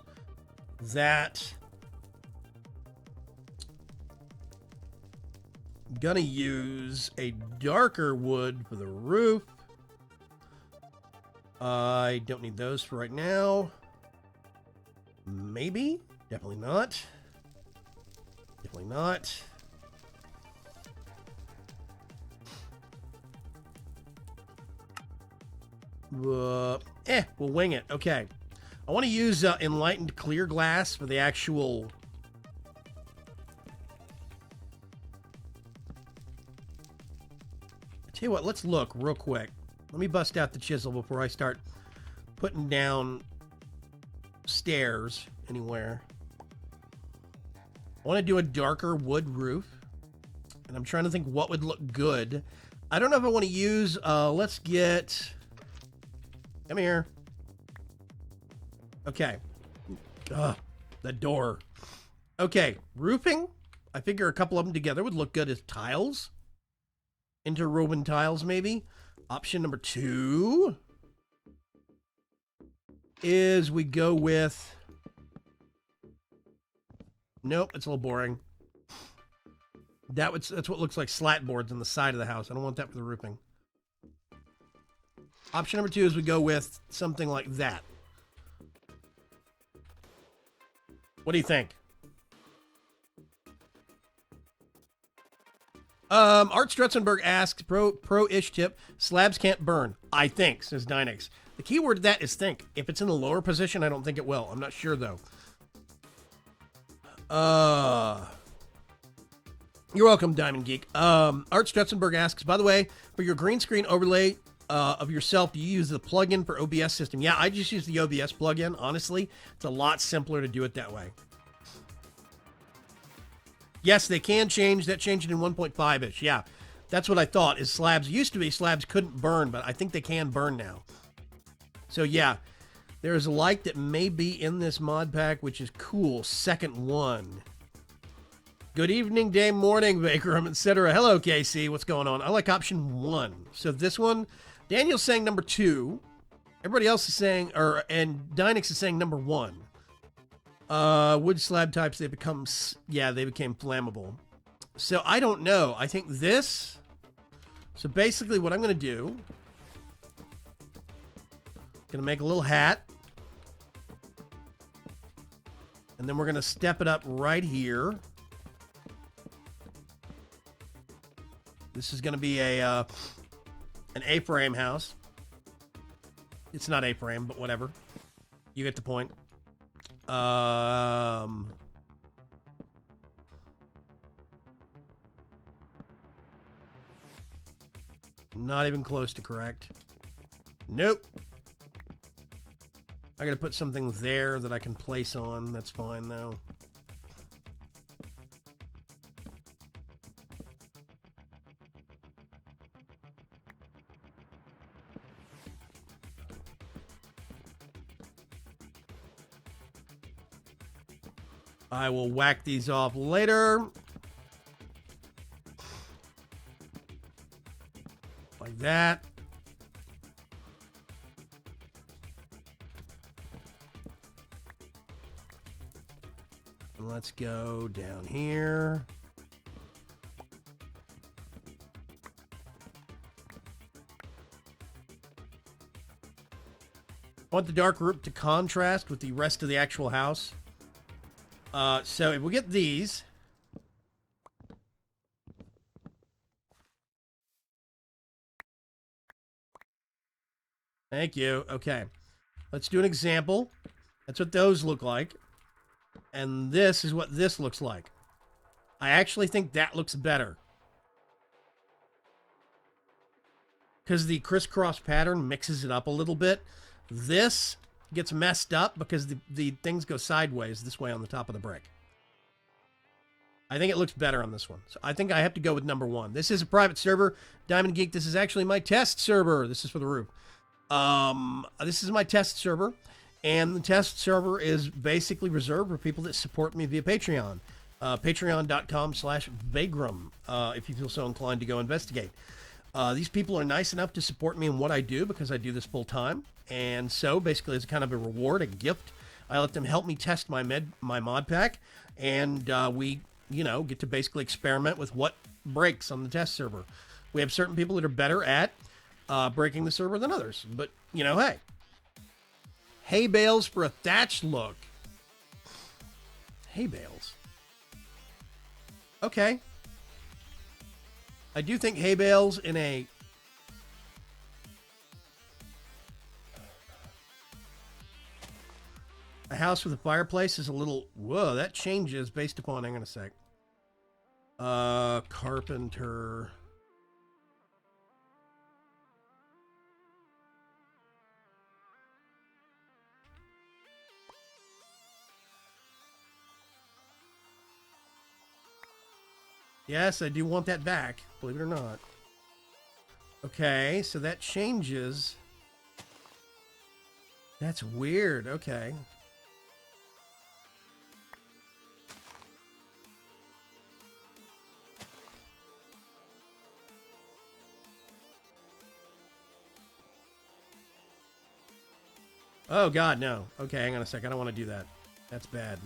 that. Gonna use a darker wood for the roof. I don't need those for right now. Maybe. Definitely not. Definitely not. We'll wing it. Okay. I want to use enlightened clear glass for the actual... Tell you what, let's look real quick. Let me bust out the chisel before I start putting down stairs anywhere. I want to do a darker wood roof. And I'm trying to think what would look good. I don't know if I want to use, let's get... Come here. Okay. Ugh, the door. Okay, roofing. I figure a couple of them together would look good as tiles. Interwoven tiles, maybe. Option number 2 is we go with... Nope, it's a little boring. That's what looks like slat boards on the side of the house. I don't want that for the roofing. Option number 2 is we go with something like that. What do you think? Art Strutzenberg asks, pro-ish tip, slabs can't burn. I think, says Dynex. The key word to that is think. If it's in the lower position, I don't think it will. I'm not sure, though. You're welcome, Diamond Geek. Art Strutzenberg asks, by the way, for your green screen overlay of yourself, do you use the plugin for OBS system? Yeah, I just use the OBS plugin, honestly. It's a lot simpler to do it that way. Yes, they can change. That changed in 1.5-ish. Yeah, that's what I thought. Is slabs used to be slabs couldn't burn, but I think they can burn now. So yeah, there's a light that may be in this mod pack, which is cool. Second one. Good evening, day, morning, Vaygrim, etc. Hello, KC. What's going on? I like option 1. So this one, Daniel's saying number 2. Everybody else is saying, and Dynix is saying number 1. Wood slab types, they became flammable. So I don't know. I think this. So basically, what I'm going to do, going to make a little hat, and then we're going to step it up right here. This is going to be an A-frame house. It's not A-frame, but whatever. You get the point. Not even close to correct. Nope. I gotta put something there that I can place on. That's fine, though. I will whack these off later. Like that. And let's go down here. I want the dark roof to contrast with the rest of the actual house. So if we get these, thank you. Okay, let's do an example. That's what those look like, and this is what this looks like. I actually think that looks better because the crisscross pattern mixes it up a little bit. This gets messed up because the things go sideways this way on the top of the brick. I think it looks better on this one. So I think I have to go with number 1. This is a private server. Diamond Geek, this is actually my test server. This is for the roof. This is my test server. And the test server is basically reserved for people that support me via Patreon. Patreon.com/Vaygrim, if you feel so inclined to go investigate. These people are nice enough to support me in what I do because I do this full time. And so basically it's kind of a reward, a gift. I let them help me test my mod pack. And we, get to basically experiment with what breaks on the test server. We have certain people that are better at breaking the server than others. But, hey. Hay bales for a thatch look. Hay bales. Okay. I do think hay bales in a house with a fireplace is a little... Whoa, that changes based upon... Hang on a sec. Carpenter... Yes, I do want that back, believe it or not. Okay, so that changes. That's weird, okay. Oh, God, no. Okay, hang on a sec. I don't want to do that. That's bad.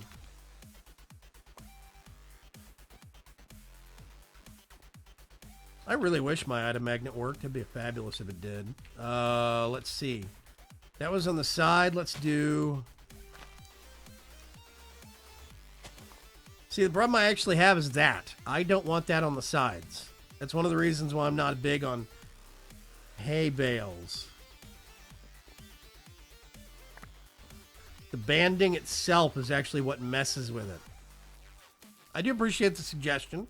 I really wish my item magnet worked. It'd be fabulous if it did. Let's see. That was on the side. Let's do... See, the problem I actually have is that. I don't want that on the sides. That's one of the reasons why I'm not big on hay bales. The banding itself is actually what messes with it. I do appreciate the suggestion.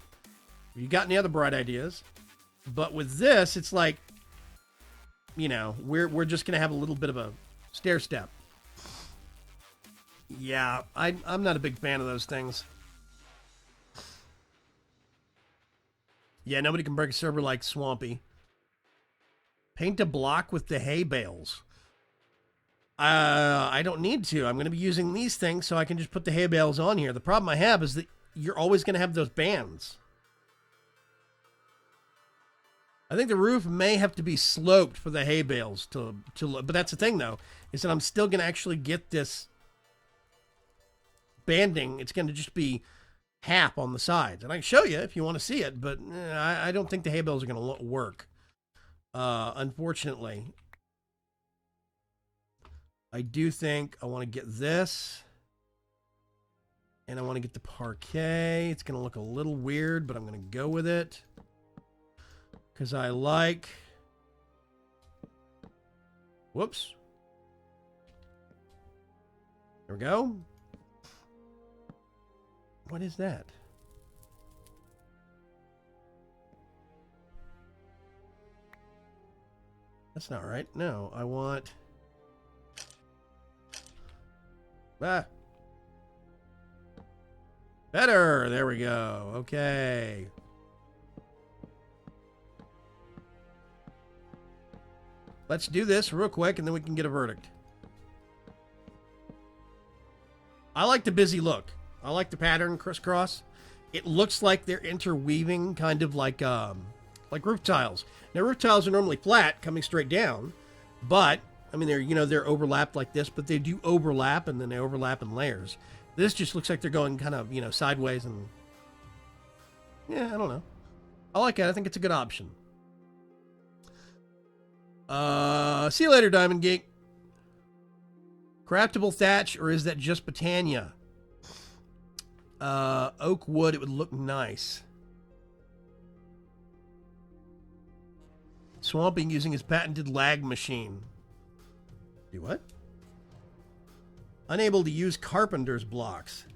If you got any other bright ideas? But with this, it's like, you know, we're just going to have a little bit of a stair step. Yeah, I'm not a big fan of those things. Yeah, nobody can break a server like Swampy. Paint a block with the hay bales. I don't need to. I'm going to be using these things so I can just put the hay bales on here. The problem I have is that you're always going to have those bands. I think the roof may have to be sloped for the hay bales but that's the thing though, is that I'm still going to actually get this banding. It's going to just be half on the sides. And I can show you if you want to see it, but I don't think the hay bales are going to work. Unfortunately. I do think I want to get this. And I want to get the parquet. It's going to look a little weird, but I'm going to go with it. Because I like... Whoops. There we go. What is that? That's not right. No, I want... Ah. Better. There we go. Okay. Let's do this real quick and then we can get a verdict. I like the busy look. I like the pattern crisscross. It looks like they're interweaving, kind of like roof tiles. Now roof tiles are normally flat, coming straight down, but I mean they're overlapped like this, but they do overlap and then they overlap in layers. This just looks like they're going kind of sideways and yeah, I don't know. I like it. I think it's a good option. See you later, Diamond Geek. Craftable thatch, or is that just Botania? Oak wood, it would look nice. Swamping using his patented lag machine. Do what? Unable to use carpenter's blocks.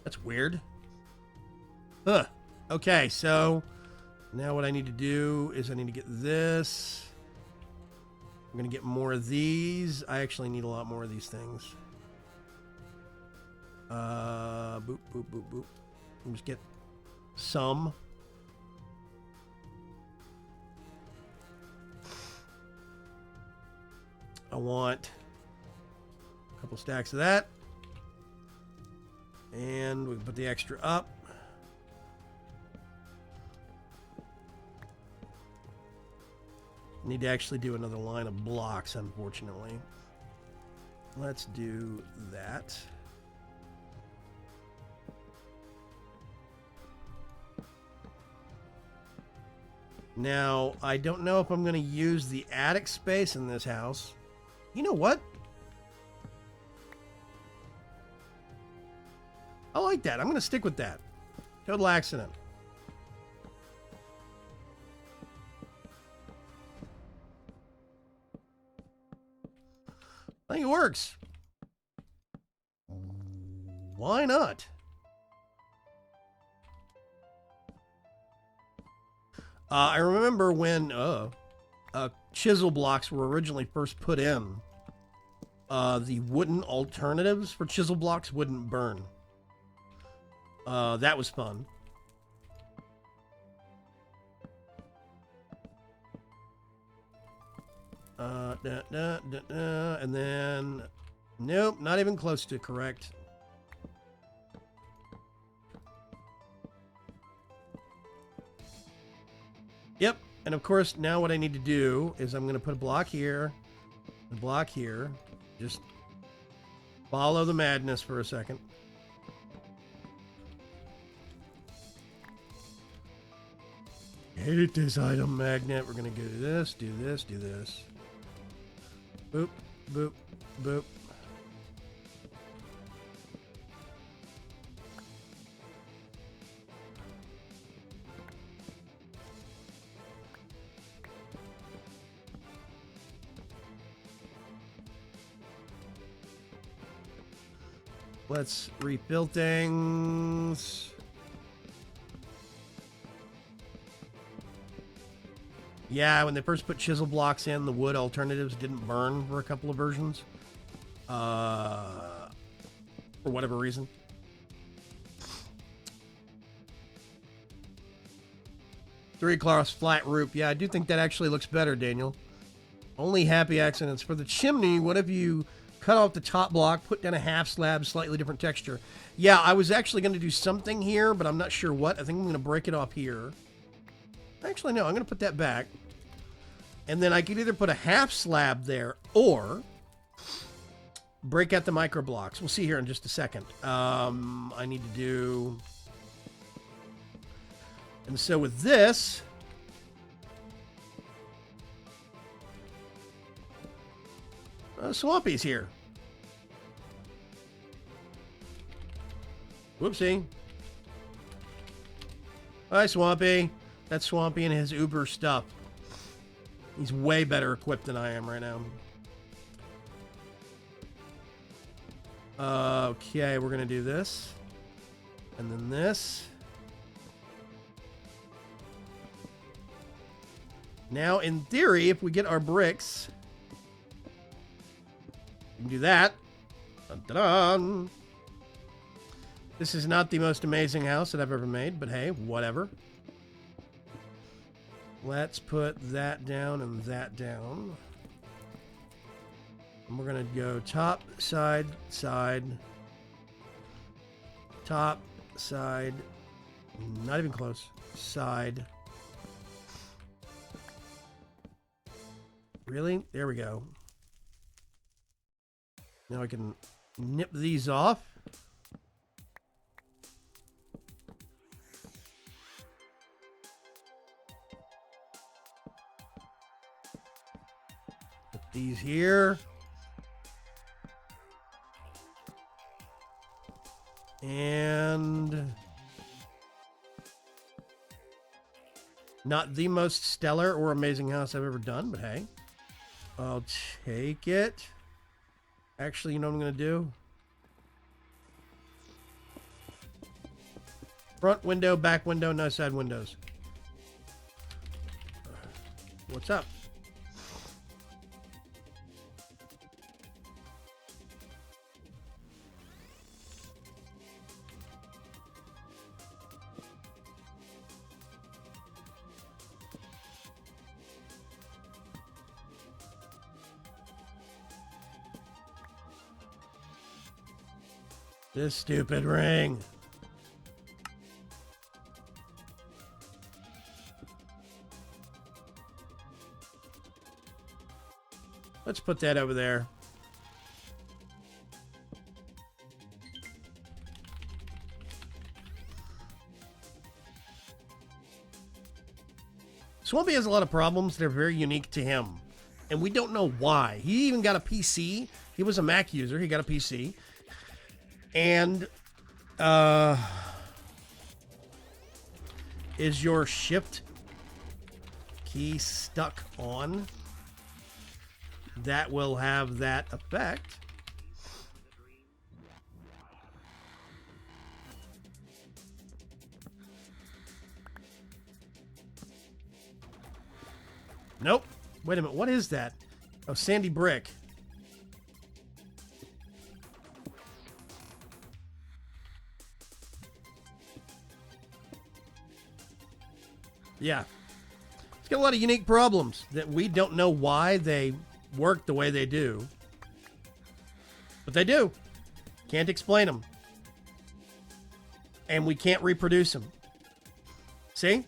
That's weird. Huh. Okay, so now what I need to do is I need to get this. I'm going to get more of these. I actually need a lot more of these things. Boop, boop, boop, boop. Let me just get some. I want a couple stacks of that. And we can put the extra up. Need to actually do another line of blocks, unfortunately. Let's do that. Now, I don't know if I'm going to use the attic space in this house. You know what? I like that. I'm going to stick with that. Total accident. I think it works. Why not? I remember when chisel blocks were originally first put in, the wooden alternatives for chisel blocks wouldn't burn. That was fun. And then, nope, not even close to correct. Yep, and of course, now what I need to do is I'm going to put a block here, a block here. Just follow the madness for a second. Hate this item magnet. We're going to do this, do this, do this. Boop, boop, boop. Let's refill things. Yeah, when they first put chisel blocks in, the wood alternatives didn't burn for a couple of versions. For whatever reason. Three-class flat roof. Yeah, I do think that actually looks better, Daniel. Only happy accidents. For the chimney, what if you cut off the top block, put down a half slab, slightly different texture? Yeah, I was actually going to do something here, but I'm not sure what. I think I'm going to break it off here. Actually, no, I'm going to put that back. And then I could either put a half slab there or break out the micro blocks. We'll see here in just a second. I need to do... And so with this... Swampy's here. Whoopsie. Hi, Swampy. That's Swampy and his Uber stuff. He's way better equipped than I am right now. Okay, we're going to do this. And then this. Now, in theory, if we get our bricks, we can do that. Dun-dun-dun. This is not the most amazing house that I've ever made, but hey, whatever. Let's put that down and that down. And we're going to go top, side, side. Top, side. Not even close. Side. Really? There we go. Now I can nip these off. Put these here. And not the most stellar or amazing house I've ever done, but hey, I'll take it. Actually, you know what I'm going to do? Front window, back window, no side windows. What's up? This stupid ring. Let's put that over there. Swampy has a lot of problems that are very unique to him. And we don't know why. He even got a PC. He was a Mac user. He got a PC. And, is your shift key stuck on? That will have that effect. Nope. Wait a minute. What is that? Oh, sandy brick. Yeah. It's got a lot of unique problems that we don't know why they work the way they do. But they do. Can't explain them. And we can't reproduce them. See?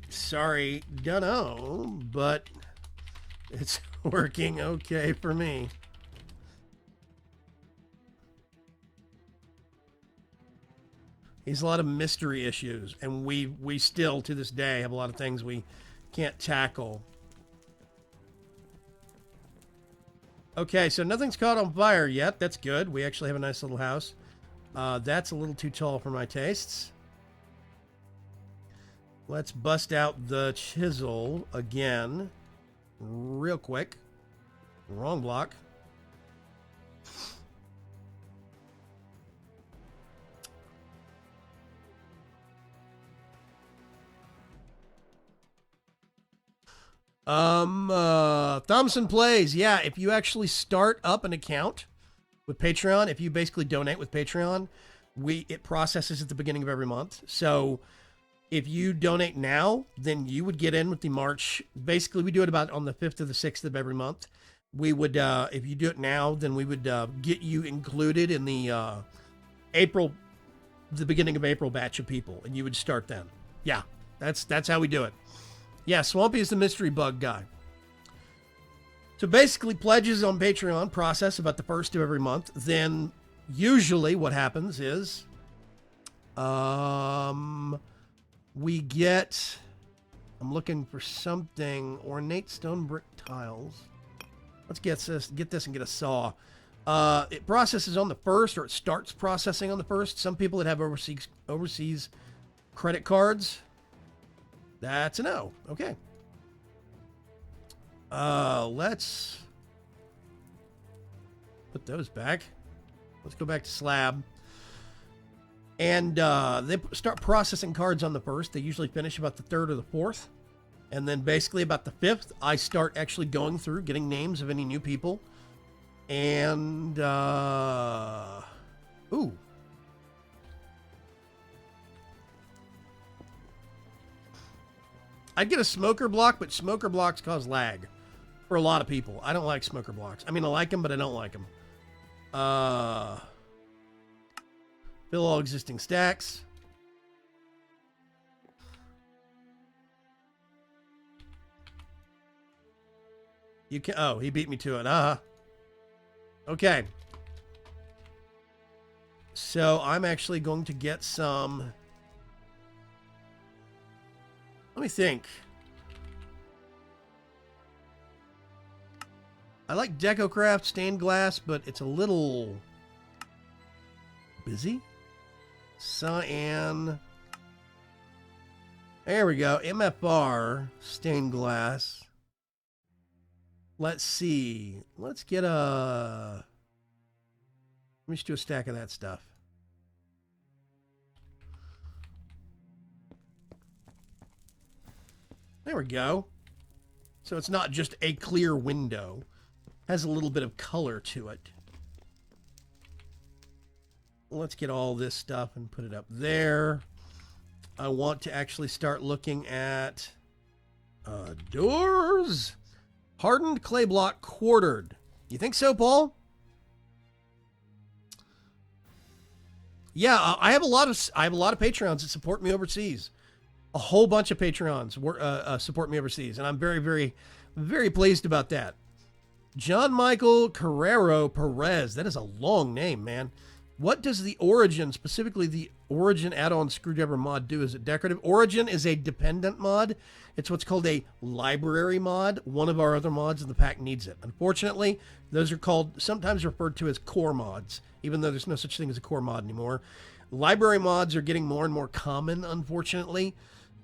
Sorry, dunno, but it's working okay for me. He's a lot of mystery issues, and we still, to this day, have a lot of things we can't tackle. Okay, so nothing's caught on fire yet. That's good. We actually have a nice little house. That's a little too tall for my tastes. Let's bust out the chisel again. Real quick. Wrong block. Thompson Plays. Yeah, if you actually start up an account with Patreon, if you basically donate with Patreon, it processes at the beginning of every month. So if you donate now, then you would get in with the March. Basically, we do it about on the 5th or the 6th of every month. We would, if you do it now, then we would get you included in the the beginning of April batch of people, and you would start then. Yeah, that's how we do it. Yeah, Swampy is the mystery bug guy. So basically, pledges on Patreon process about the 1st of every month. Then usually what happens is we get, I'm looking for something, ornate stone brick tiles. Let's get this and get a saw. It processes on the 1st, or it starts processing on the 1st. Some people that have overseas credit cards, that's a no. Okay. Let's put those back. Let's go back to slab. And they start processing cards on the 1st. They usually finish about the 3rd or the 4th. And then basically about the 5th, I start actually going through, getting names of any new people. And, ooh. I'd get a smoker block, but smoker blocks cause lag for a lot of people. I don't like smoker blocks. I mean, I like them, but I don't like them. Fill all existing stacks. You can, oh, he beat me to it. Okay. So I'm actually going to get some. Let me think. I like DecoCraft stained glass, but it's a little busy. Cyan. There we go. MFR stained glass. Let's see. Let's get a. Let me just do a stack of that stuff. There we go. So it's not just a clear window. It has a little bit of color to it. Let's get all this stuff and put it up there. I want to actually start looking at doors. Hardened clay block quartered. You think so, Paul? Yeah, I have a lot of Patreons that support me overseas. A whole bunch of Patreons support me overseas, and I'm very, very, very pleased about that. John Michael Carrero Perez. That is a long name, man. What does the Origin, specifically the Origin add-on screwdriver mod, do? Is it decorative? Origin is a dependent mod. It's what's called a library mod. One of our other mods in the pack needs it. Unfortunately, those are called, sometimes referred to as core mods, even though there's no such thing as a core mod anymore. Library mods are getting more and more common, unfortunately.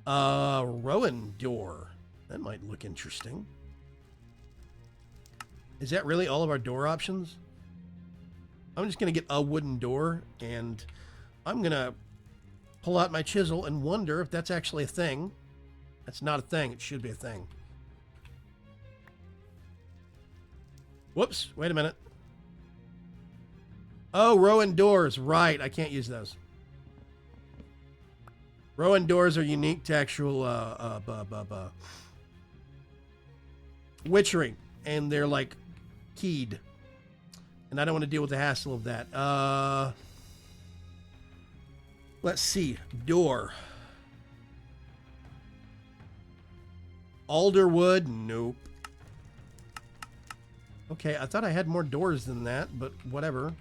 Rowan door. That might look interesting. Is that really all of our door options? I'm just going to get a wooden door, and I'm going to pull out my chisel and wonder if that's actually a thing. That's not a thing. It should be a thing. Whoops. Wait a minute. Oh, Rowan doors. Right. I can't use those. Rowan doors are unique to actual witchery, and they're like keyed. And I don't want to deal with the hassle of that. Let's see. Door. Alderwood. Nope. Okay, I thought I had more doors than that, but whatever.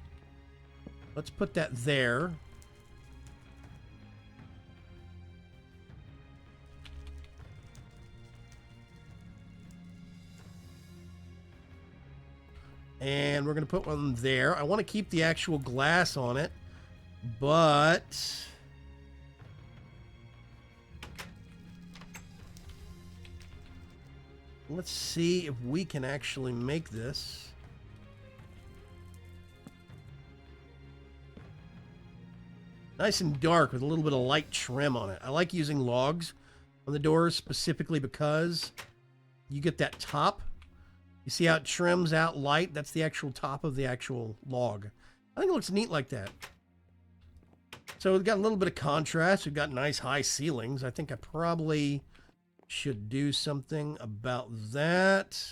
Let's put that there. And we're going to put one there. I want to keep the actual glass on it, but let's see if we can actually make this. Nice and dark with a little bit of light trim on it. I like using logs on the doors specifically because you get that top. You see how it trims out light? That's the actual top of the actual log. I think it looks neat like that. So we've got a little bit of contrast. We've got nice high ceilings. I think I probably should do something about that.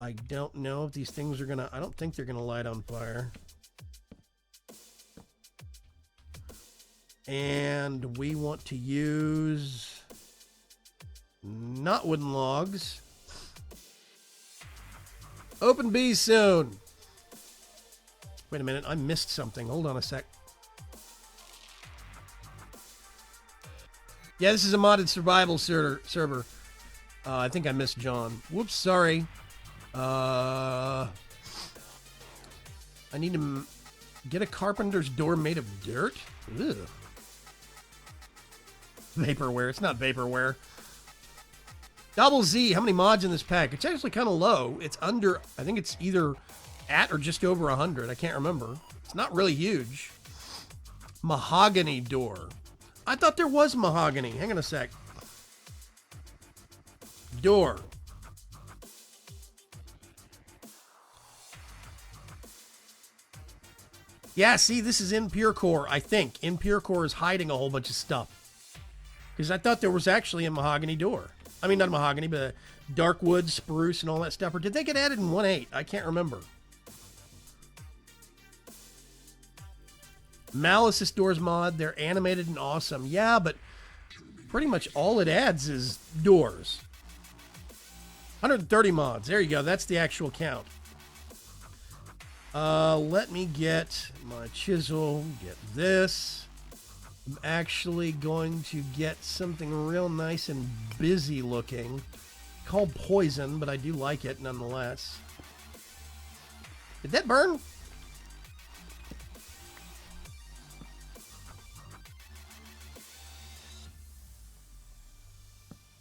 I don't know if these things are gonna, I don't think they're gonna light on fire. And we want to use not wooden logs. Open bees soon. Wait a minute, I missed something. Hold on a sec. Yeah, this is a modded survival server. I think I missed John. Whoops, sorry. I need to get a carpenter's door made of dirt? Ugh. Vaporware. It's not vaporware. Double Z. How many mods in this pack? It's actually kind of low. It's under, I think it's either at or just over 100. I can't remember. It's not really huge. Mahogany door. I thought there was mahogany. Hang on a sec. Door. Yeah, see, this is in Pure Core, I think. In Pure Core is hiding a whole bunch of stuff. Because I thought there was actually a mahogany door. I mean, not a mahogany, but a dark wood, spruce, and all that stuff. Or did they get added in 1.8? I can't remember. Malice's doors mod, they're animated and awesome. Yeah, but pretty much all it adds is doors. 130 mods. There you go. That's the actual count. Let me get my chisel, get this. I'm actually going to get something real nice and busy looking. Called poison, but I do like it nonetheless. Did that burn?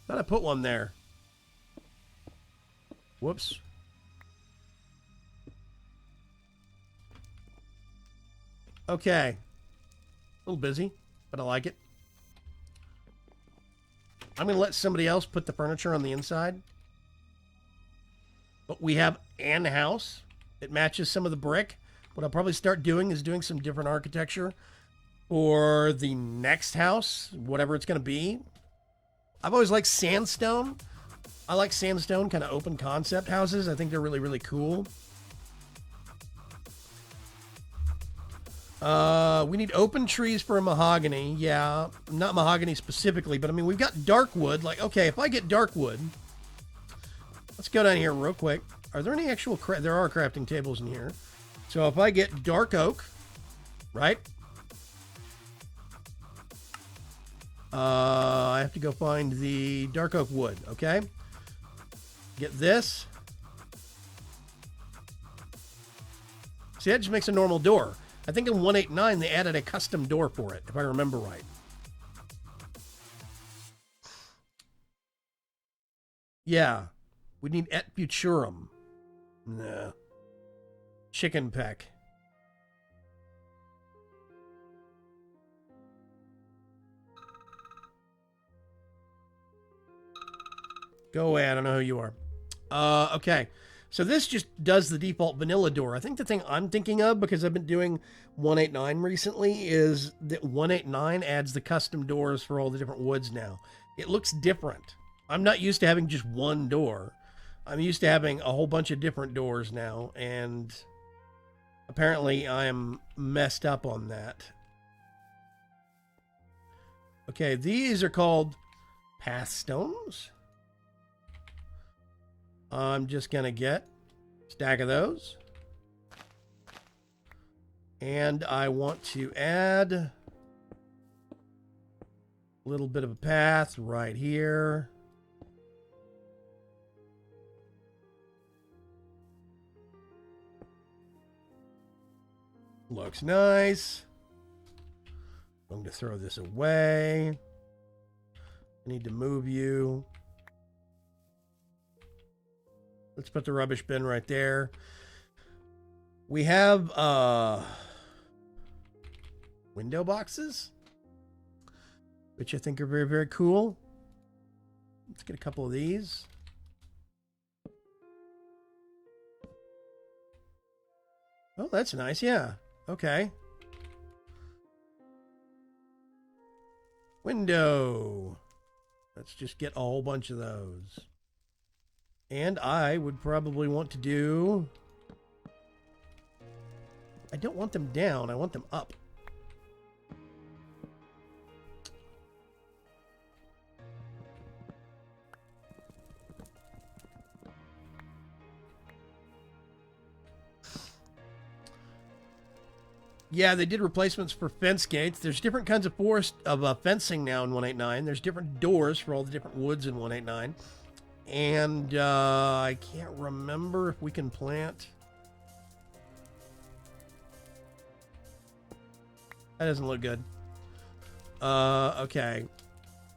Thought I put one there. Whoops. Okay. A little busy, but I like it. I'm going to let somebody else put the furniture on the inside. But we have an house. It matches some of the brick. What I'll probably start doing is doing some different architecture for the next house, whatever it's going to be. I've always liked sandstone. I like sandstone, kind of open concept houses. I think they're really, really cool. We need open trees for a mahogany. Yeah, not mahogany specifically, but I mean, we've got dark wood. Like, okay, if I get dark wood, let's go down here real quick. Are there any actual, there are crafting tables in here. So if I get dark oak, right? I have to go find the dark oak wood, okay? Get this. See, that just makes a normal door. I think in 1.8.9 they added a custom door for it, if I remember right. Yeah. We need et futurum. Nah. Chicken peck. Go away, I don't know who you are. Okay. So this just does the default vanilla door. I think the thing I'm thinking of, because I've been doing 1.8.9 recently, is that 1.8.9 adds the custom doors for all the different woods now. It looks different. I'm not used to having just one door. I'm used to having a whole bunch of different doors now, and apparently I am messed up on that. Okay, these are called path stones. I'm just going to get a stack of those. And I want to add a little bit of a path right here. Looks nice. I'm going to throw this away. I need to move you. Let's put the rubbish bin right there. We have window boxes, which I think are very, very cool. Let's get a couple of these. Oh, that's nice. Yeah. Okay. Window. Let's just get a whole bunch of those. And I would probably want to do... I don't want them down. I want them up. Yeah, they did replacements for fence gates. There's different kinds of fencing now in 189. There's different doors for all the different woods in 189. And I can't remember if we can plant. That doesn't look good. Okay.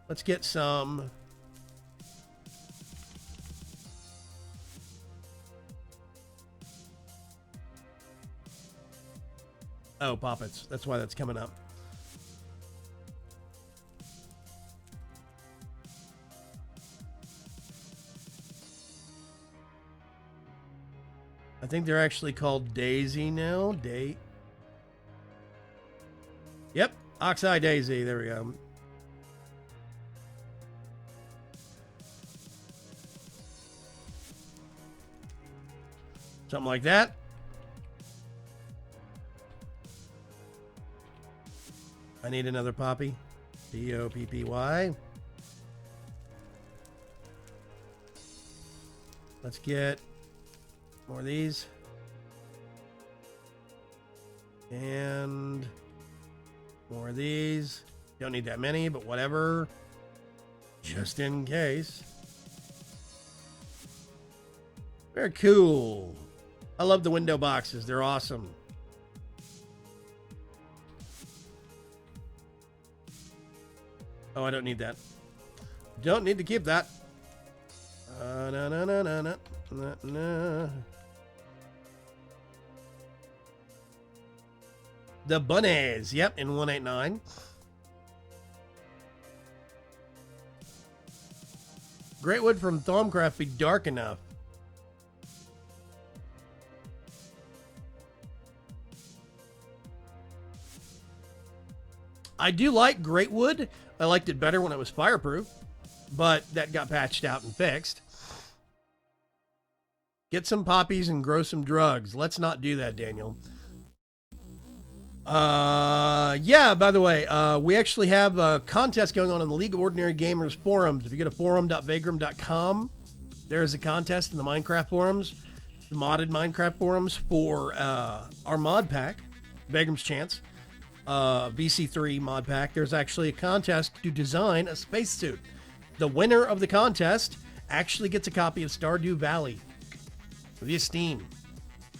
Let's get some. Oh, poppets. That's why that's coming up. I think they're actually called Daisy now. Yep, Oxeye Daisy. There we go. Something like that. I need another poppy. Poppy. Let's get more of these. And more of these. Don't need that many, but whatever. Just in case. Very cool. I love the window boxes. They're awesome. Oh, I don't need that. Don't need to keep that. No. The bunnies. Yep, in 189. Great wood from Thaumcraft be dark enough. I do like great wood. I liked it better when it was fireproof, but that got patched out and fixed. Get some poppies and grow some drugs. Let's not do that, Daniel. Yeah, by the way, we actually have a contest going on in the League of Ordinary Gamers forums. If you go to forum.vaygrim.com, there is a contest in the Minecraft forums, the modded Minecraft forums for our mod pack, Vaygrim's Chance. VC3 mod pack. There's actually a contest to design a spacesuit. The winner of the contest actually gets a copy of Stardew Valley via Steam.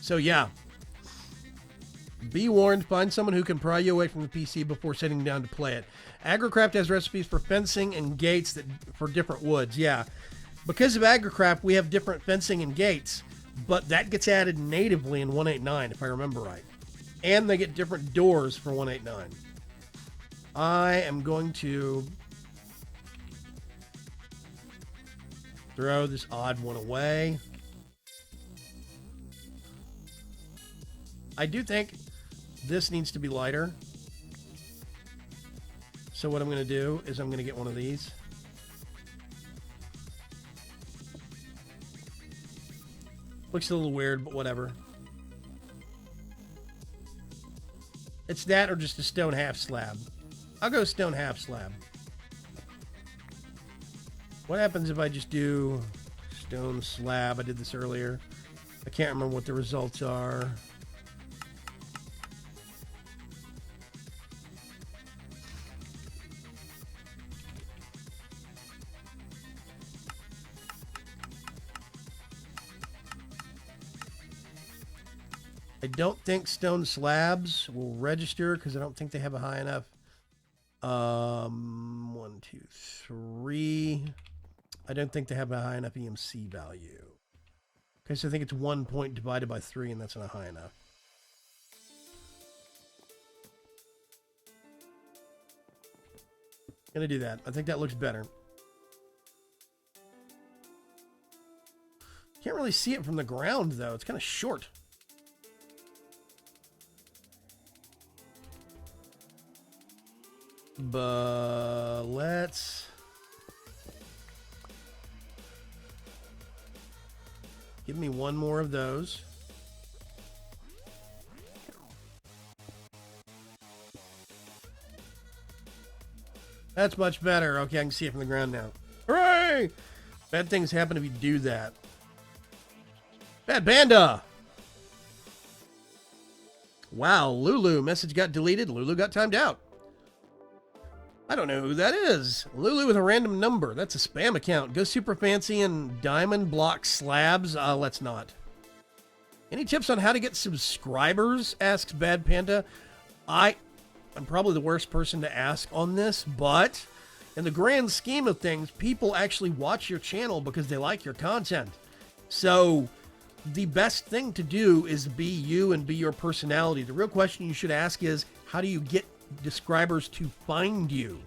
So yeah, be warned. Find someone who can pry you away from the PC before sitting down to play it. Agricraft has recipes for fencing and gates for different woods. Yeah, because of Agricraft, we have different fencing and gates, but that gets added natively in 189, if I remember right. And they get different doors for 189. I am going to throw this odd one away. I do think this needs to be lighter. So what I'm going to do is I'm going to get one of these. Looks a little weird, but whatever. It's that or just a stone half slab. I'll go stone half slab. What happens if I just do stone slab? I did this earlier. I can't remember what the results are. I don't think stone slabs will register because I don't think they have a high enough. 1, 2, 3. I don't think they have a high enough EMC value. Okay, so I think it's 1 point divided by 3, and that's not high enough. Gonna do that. I think that looks better. Can't really see it from the ground, though. It's kind of short. But let's... Give me one more of those. That's much better. Okay, I can see it from the ground now. Hooray! Bad things happen if you do that. Bad Panda! Wow, Lulu. Message got deleted. Lulu got timed out. I don't know who that is. Lulu with a random number. That's a spam account. Go super fancy and diamond block slabs. Let's not. Any tips on how to get subscribers? Asks Bad Panda. I'm probably the worst person to ask on this, but in the grand scheme of things, people actually watch your channel because they like your content. So the best thing to do is be you and be your personality. The real question you should ask is, how do you get subscribers to find you?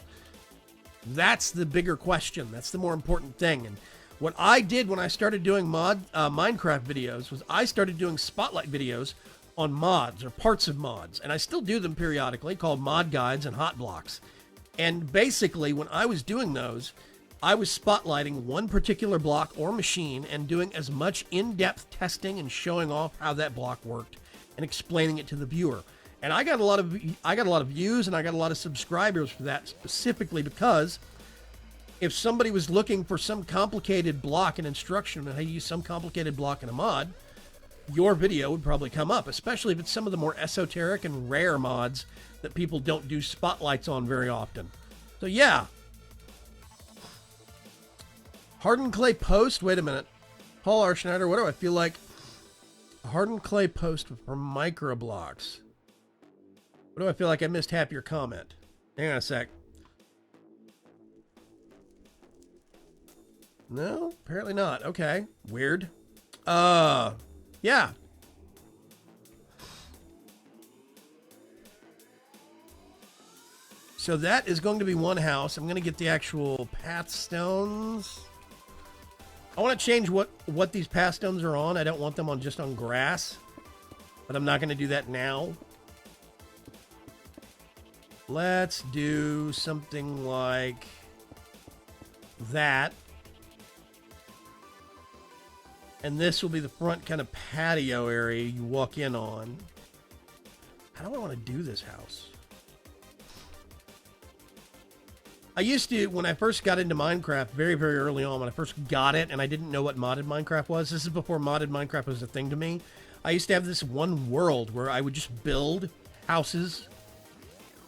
That's the bigger question. That's the more important thing. And what I did when I started doing Minecraft videos was I started doing spotlight videos on mods or parts of mods, and I still do them periodically, called mod guides and hot blocks. And basically when I was doing those, I was spotlighting one particular block or machine and doing as much in-depth testing and showing off how that block worked and explaining it to the viewer. And I got a lot of views and I got a lot of subscribers for that, specifically because if somebody was looking for some complicated block and instruction on how to use some complicated block in a mod, your video would probably come up, especially if it's some of the more esoteric and rare mods that people don't do spotlights on very often. So yeah. Hardened clay post. Wait a minute. Paul R. Schneider, what do I feel like? A hardened clay post for microblocks. What do I feel like I missed half your comment? Hang on a sec. No, apparently not. Okay. Weird. Yeah. So that is going to be one house. I'm going to get the actual path stones. I want to change what these path stones are on. I don't want them on just on grass, but I'm not going to do that now. Let's do something like that. And this will be the front kind of patio area you walk in on. How do I want to do this house? I used to, when I first got into Minecraft, very, very early on, when I first got it, and I didn't know what modded Minecraft was. This is before modded Minecraft was a thing to me. I used to have this one world where I would just build houses,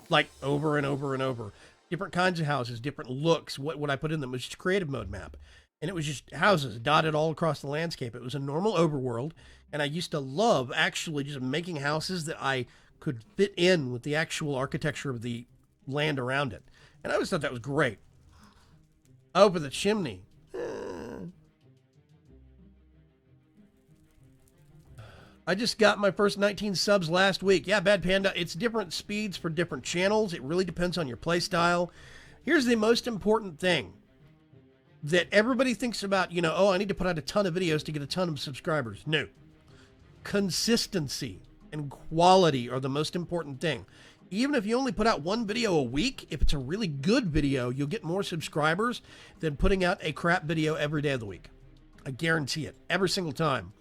like, over and over and over. Different kinds of houses, different looks. What I put in them was just a creative mode map. And it was just houses dotted all across the landscape. It was a normal overworld. And I used to love actually just making houses that I could fit in with the actual architecture of the land around it. And I always thought that was great. Oh, for the chimney. I just got my first 19 subs last week. Yeah, Bad Panda. It's different speeds for different channels. It really depends on your play style. Here's the most important thing that everybody thinks about, you know, oh, I need to put out a ton of videos to get a ton of subscribers. No. Consistency and quality are the most important thing. Even if you only put out one video a week, if it's a really good video, you'll get more subscribers than putting out a crap video every day of the week. I guarantee it. Every single time.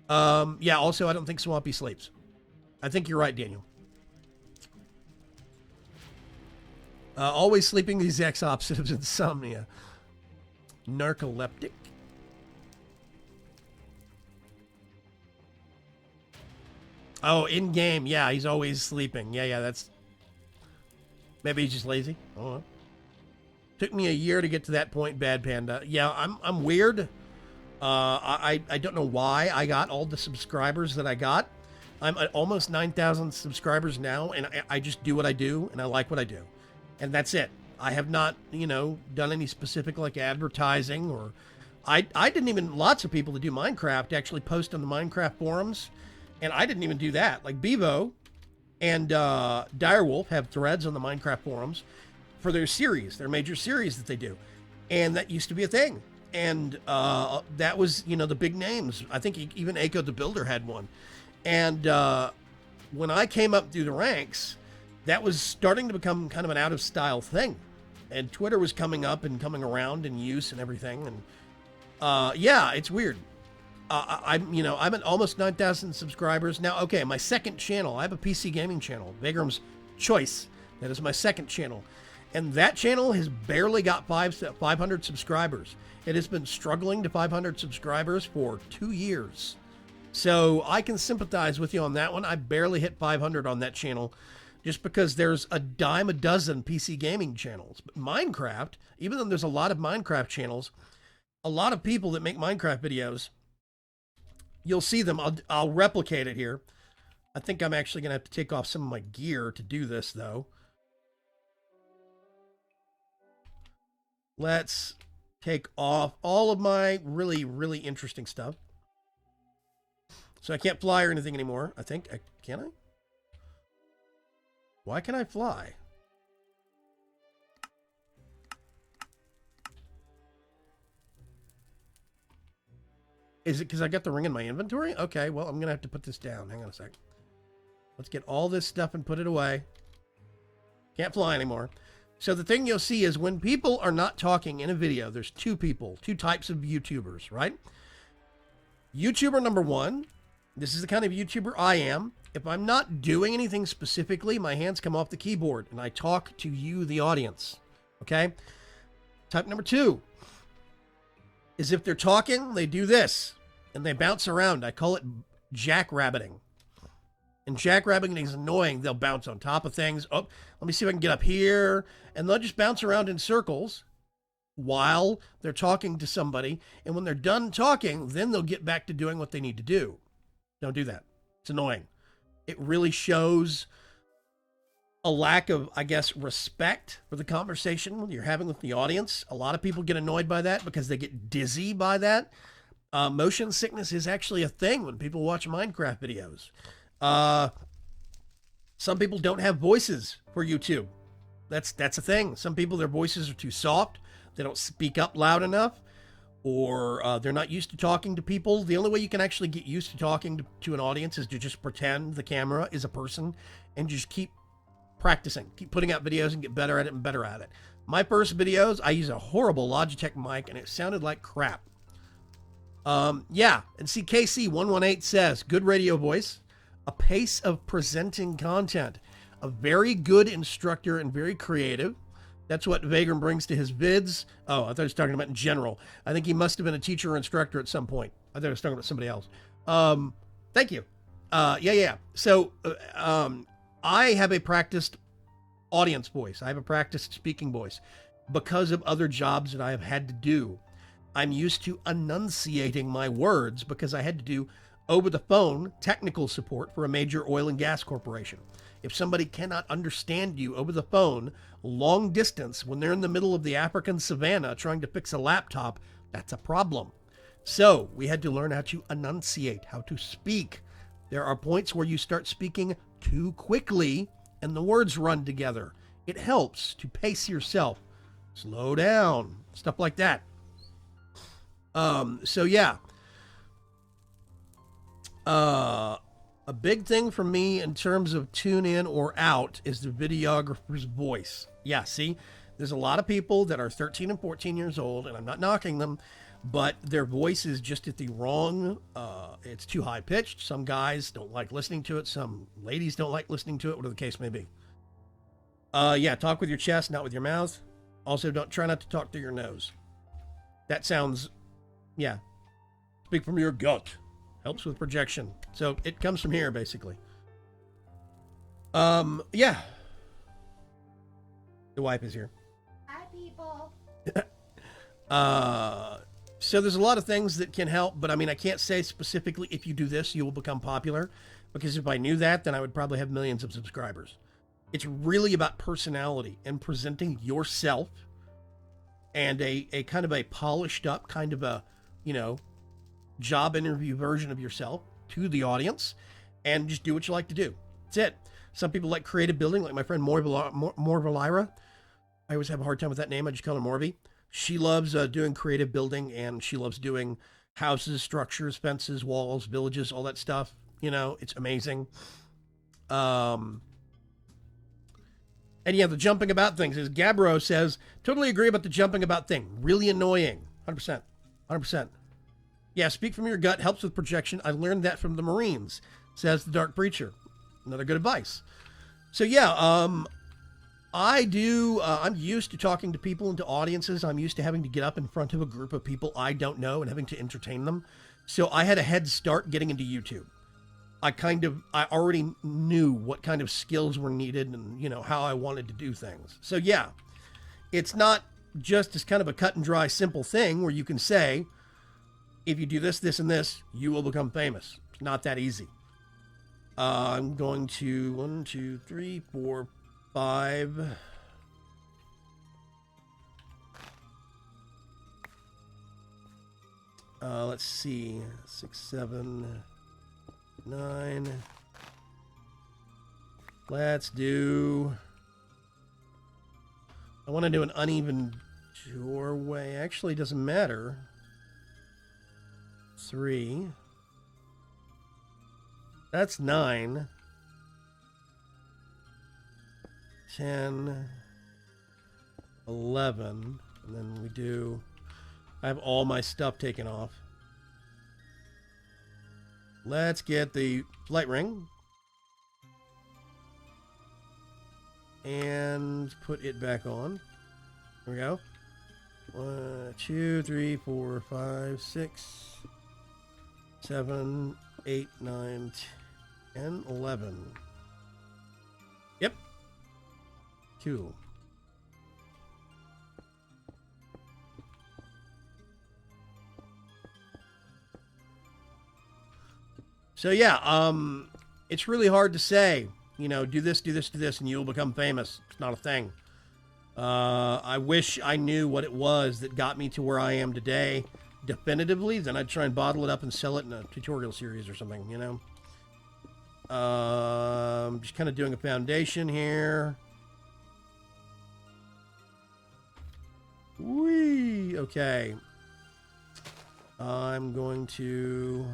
Yeah, also, I don't think Swampy sleeps. I think you're right, Daniel. Always sleeping, the exact opposite of insomnia. Narcoleptic. Oh, in game, yeah, he's always sleeping. Yeah, that's... Maybe he's just lazy. I don't know. Took me a year to get to that point, Bad Panda. Yeah, I'm weird. I don't know why I got all the subscribers that I got. I'm at almost 9,000 subscribers now, and I just do what I do, and I like what I do. And that's it. I have not, you know, done any specific, like, advertising, or... I didn't even... Lots of people that do Minecraft actually post on the Minecraft forums, and I didn't even do that. Like, Bevo and Direwolf have threads on the Minecraft forums for their series, their major series that they do. And that used to be a thing. And that was, you know, the big names. I think even Aiko the Builder had one. And when I came up through the ranks, that was starting to become kind of an out of style thing. And Twitter was coming up and coming around in use and everything. And yeah, it's weird. I'm at almost 9,000 subscribers now. Okay, my second channel, I have a PC gaming channel, Vaygrim's Choice. That is my second channel. And that channel has barely got 500 subscribers. It has been struggling to 500 subscribers for 2 years. So I can sympathize with you on that one. I barely hit 500 on that channel just because there's a dime a dozen PC gaming channels. But Minecraft, even though there's a lot of Minecraft channels, a lot of people that make Minecraft videos, you'll see them. I'll replicate it here. I think I'm actually going to have to take off some of my gear to do this, though. Let's take off all of my really, really interesting stuff. So I can't fly or anything anymore. I think. Can I? Why can I fly? Is it because I got the ring in my inventory? Okay, well, I'm going to have to put this down. Hang on a sec. Let's get all this stuff and put it away. Can't fly anymore. So the thing you'll see is when people are not talking in a video, there's two types of YouTubers, right? YouTuber number one, this is the kind of YouTuber I am. If I'm not doing anything specifically, my hands come off the keyboard and I talk to you, the audience, okay? Type number two is if they're talking, they do this and they bounce around. I call it jackrabbiting. And jackrabbing is annoying. They'll bounce on top of things. Oh, let me see if I can get up here. And they'll just bounce around in circles while they're talking to somebody. And when they're done talking, then they'll get back to doing what they need to do. Don't do that. It's annoying. It really shows a lack of, I guess, respect for the conversation you're having with the audience. A lot of people get annoyed by that because they get dizzy by that. Motion sickness is actually a thing when people watch Minecraft videos. Some people don't have voices for YouTube. That's a thing. Some people, their voices are too soft. They don't speak up loud enough, or they're not used to talking to people. The only way you can actually get used to talking to an audience is to just pretend the camera is a person and just keep practicing, keep putting out videos and get better at it and better at it. My first videos, I used a horrible Logitech mic and it sounded like crap. Yeah, and see, KC118 says, good radio voice, a pace of presenting content, a very good instructor and very creative. That's what Vaygrim brings to his vids. Oh, I thought he was talking about in general. I think he must have been a teacher or instructor at some point. I thought he was talking about somebody else. Thank you. Yeah. So, I have a practiced audience voice. I have a practiced speaking voice because of other jobs that I have had to do. I'm used to enunciating my words because I had to do over the phone technical support for a major oil and gas corporation. If somebody cannot understand you over the phone long distance when they're in the middle of the African savannah trying to fix a laptop, that's a problem. So we had to learn how to enunciate, how to speak. There are points where you start speaking too quickly and the words run together. It helps to pace yourself, slow down, stuff like that. So yeah. A big thing for me in terms of tune in or out is the videographer's voice. Yeah, see, there's a lot of people that are 13 and 14 years old, and I'm not knocking them, but their voice is just at the wrong, it's too high pitched. Some guys don't like listening to it. Some ladies don't like listening to it, whatever the case may be. Yeah, talk with your chest, not with your mouth. Also, try not to talk through your nose. That sounds, yeah, speak from your gut. Helps with projection. So it comes from here, basically. Yeah. The wife is here. Hi, people. So there's a lot of things that can help, but I mean, I can't say specifically if you do this, you will become popular, because if I knew that, then I would probably have millions of subscribers. It's really about personality and presenting yourself and a kind of a polished up kind of a, job interview version of yourself to the audience, and just do what you like to do. That's it. Some people like creative building, like my friend Morvalira. I always have a hard time with that name. I just call her Morvy. She loves doing creative building, and she loves doing houses, structures, fences, walls, villages, all that stuff. You know, it's amazing. And yeah, the jumping about things, as Gabbro says, totally agree about the jumping about thing. Really annoying. 100%. 100%. Yeah, speak from your gut helps with projection. I learned that from the Marines, says the Dark Preacher. Another good advice. So yeah, I'm used to talking to people and to audiences. I'm used to having to get up in front of a group of people I don't know and having to entertain them. So I had a head start getting into YouTube. I already knew what kind of skills were needed and, you know, how I wanted to do things. So yeah, it's not just as kind of a cut and dry, simple thing where you can say, if you do this, this, and this, you will become famous. It's not that easy. I'm going to 1, 2, 3, 4, 5. Let's see, 6, 7, 9. Let's do. I want to do an uneven doorway. Actually, it doesn't matter. 3. That's 9. 10. 11. And then we do. I have all my stuff taken off. Let's get the light ring. And put it back on. There we go. 1, 2, 3, 4, 5, 6, 7, 8, 9, 10, 11. Yep. Cool. So yeah, it's really hard to say, you know, do this, do this, do this, and you'll become famous. It's not a thing. I wish I knew what it was that got me to where I am today definitively. Then I'd try and bottle it up and sell it in a tutorial series or something, you know. Just kind of doing a foundation here. Whee! Okay. I'm going to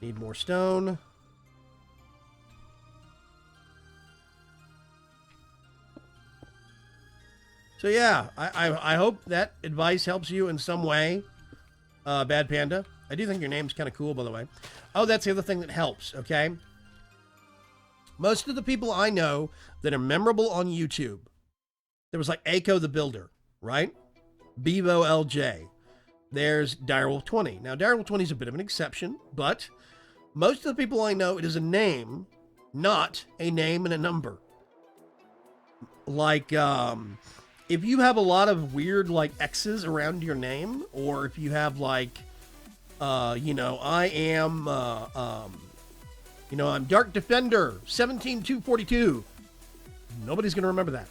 need more stone. So yeah, I hope that advice helps you in some way, Bad Panda. I do think your name's kind of cool, by the way. Oh, that's the other thing that helps, okay? Most of the people I know that are memorable on YouTube, there was like Aiko the Builder, right? Bevo LJ. There's Direwolf20. Now, Direwolf20 is a bit of an exception, but most of the people I know, it is a name, not a name and a number. Like, if you have a lot of weird, like, X's around your name, or if you have, like, you know, I am, you know, I'm Dark Defender 17242. Nobody's going to remember that.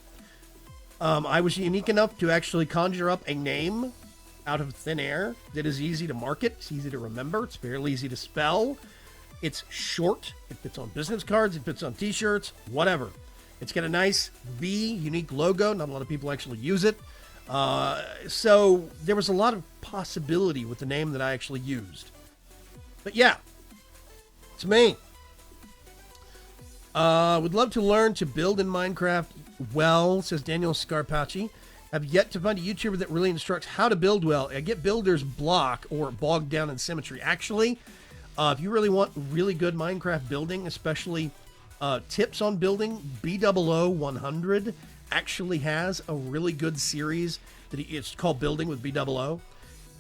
I was unique enough to actually conjure up a name out of thin air that is easy to market. It's easy to remember. It's fairly easy to spell. It's short. It fits on business cards. It fits on t-shirts, whatever. It's got a nice V, unique logo. Not a lot of people actually use it. So there was a lot of possibility with the name that I actually used. But yeah, it's me. Would love to learn to build in Minecraft well, says Daniel Scarpacci. Have yet to find a YouTuber that really instructs how to build well. I get builders block or bogged down in symmetry. Actually, if you really want really good Minecraft building, especially tips on building, B000100 actually has a really good series that it's called Building with B00.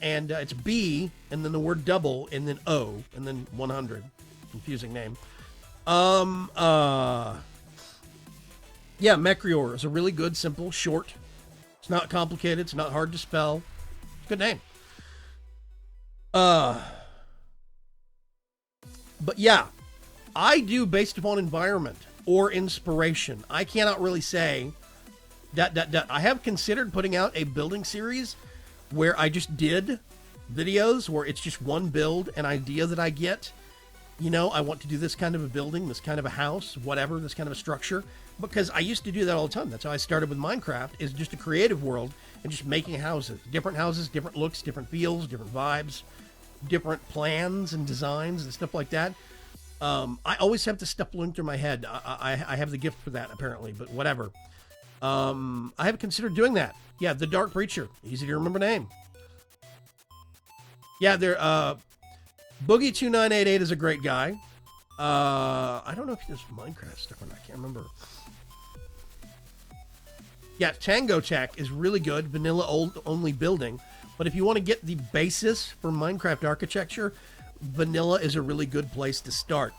And it's B, and then the word double, and then O, and then 100. Confusing name. Yeah, Mecrior is a really good, simple, short. It's not complicated. It's not hard to spell. Good name. But yeah, I do based upon environment or inspiration. I cannot really say that. I have considered putting out a building series where I just did videos where it's just one build, an idea that I get, you know, I want to do this kind of a building, this kind of a house, whatever, this kind of a structure, because I used to do that all the time. That's how I started with Minecraft, is just a creative world and just making houses, different looks, different feels, different vibes, different plans and designs and stuff like that. I always have this stuff flowing through my head. I have the gift for that, apparently, but whatever. I have considered doing that. Yeah, the Dark Preacher. Easy to remember name. Yeah, they're, Boogie2988 is a great guy. I don't know if he does Minecraft stuff or not. I can't remember. Yeah, Tango Tech is really good. Vanilla only building. But if you want to get the basis for Minecraft architecture, vanilla is a really good place to start.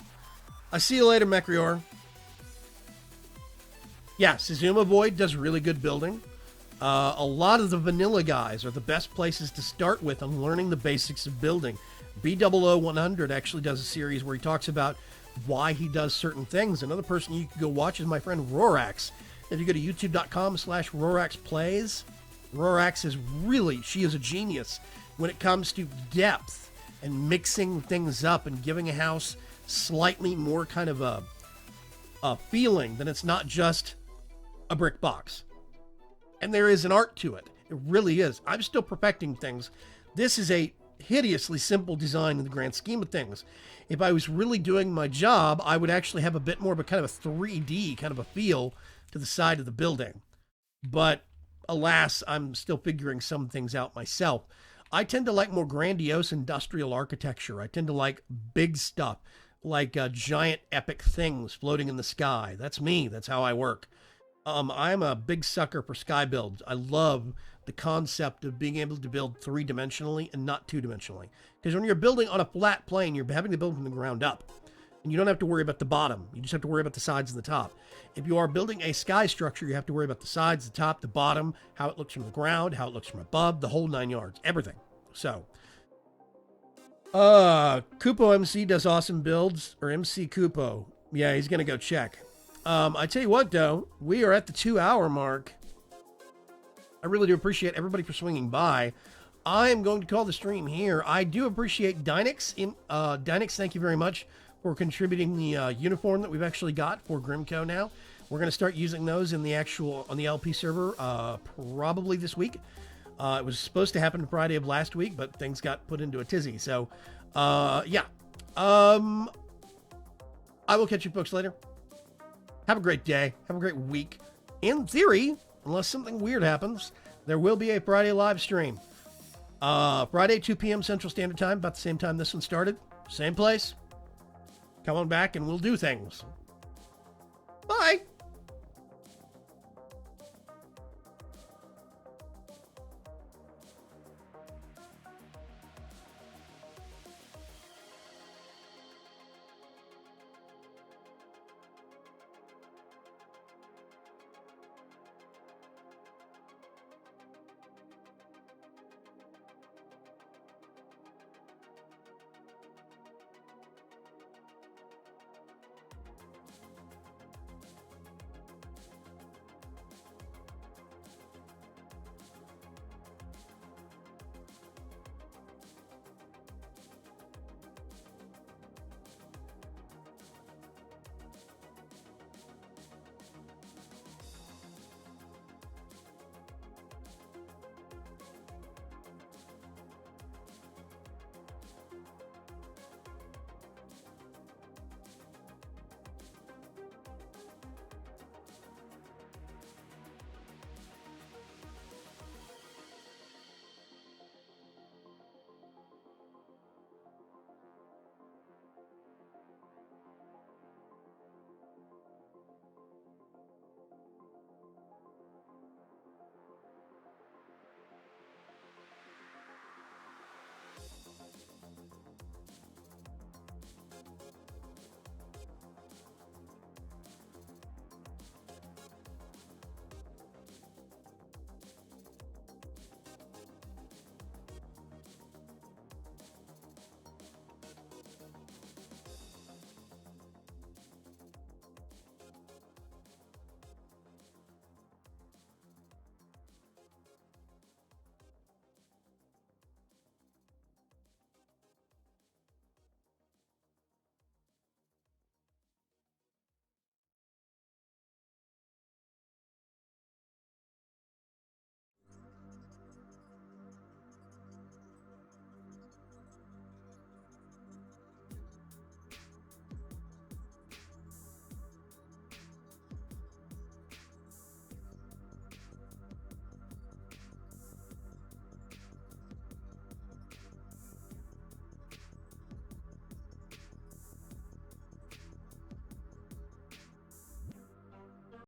I see you later, Mecrior. Yeah, Suzuma Boy does really good building. A lot of the vanilla guys are the best places to start with on learning the basics of building. B00100 actually does a series where he talks about why he does certain things. Another person you can go watch is my friend Rorax. If you go to youtube.com/RoraxPlays, Rorax is really, she is a genius when it comes to depth and mixing things up and giving a house slightly more kind of a feeling that it's not just a brick box. And there is an art to it. It really is. I'm still perfecting things. This is a hideously simple design in the grand scheme of things. If I was really doing my job, I would actually have a bit more of a kind of a 3D kind of a feel to the side of the building. But alas, I'm still figuring some things out myself. I tend to like more grandiose industrial architecture. I tend to like big stuff, like giant epic things floating in the sky. That's me. That's how I work. I'm a big sucker for sky builds. I love the concept of being able to build 3-dimensionally and not 2-dimensionally. Because when you're building on a flat plane, you're having to build from the ground up. And you don't have to worry about the bottom. You just have to worry about the sides and the top. If you are building a sky structure, you have to worry about the sides, the top, the bottom, how it looks from the ground, how it looks from above, the whole 9 yards, everything. So, Kupo MC does awesome builds, or MC Kupo. Yeah, he's going to go check. I tell you what, though, we are at the 2-hour mark. I really do appreciate everybody for swinging by. I'm going to call the stream here. I do appreciate Dynix. Dynix, thank you very much for contributing the uniform that we've actually got for Grimco now. We're going to start using those in the on the LP server probably this week. It was supposed to happen Friday of last week, but things got put into a tizzy. So, yeah. I will catch you folks later. Have a great day. Have a great week. In theory, unless something weird happens, there will be a Friday live stream. Friday, 2 p.m. Central Standard Time, about the same time this one started. Same place. Come on back and we'll do things.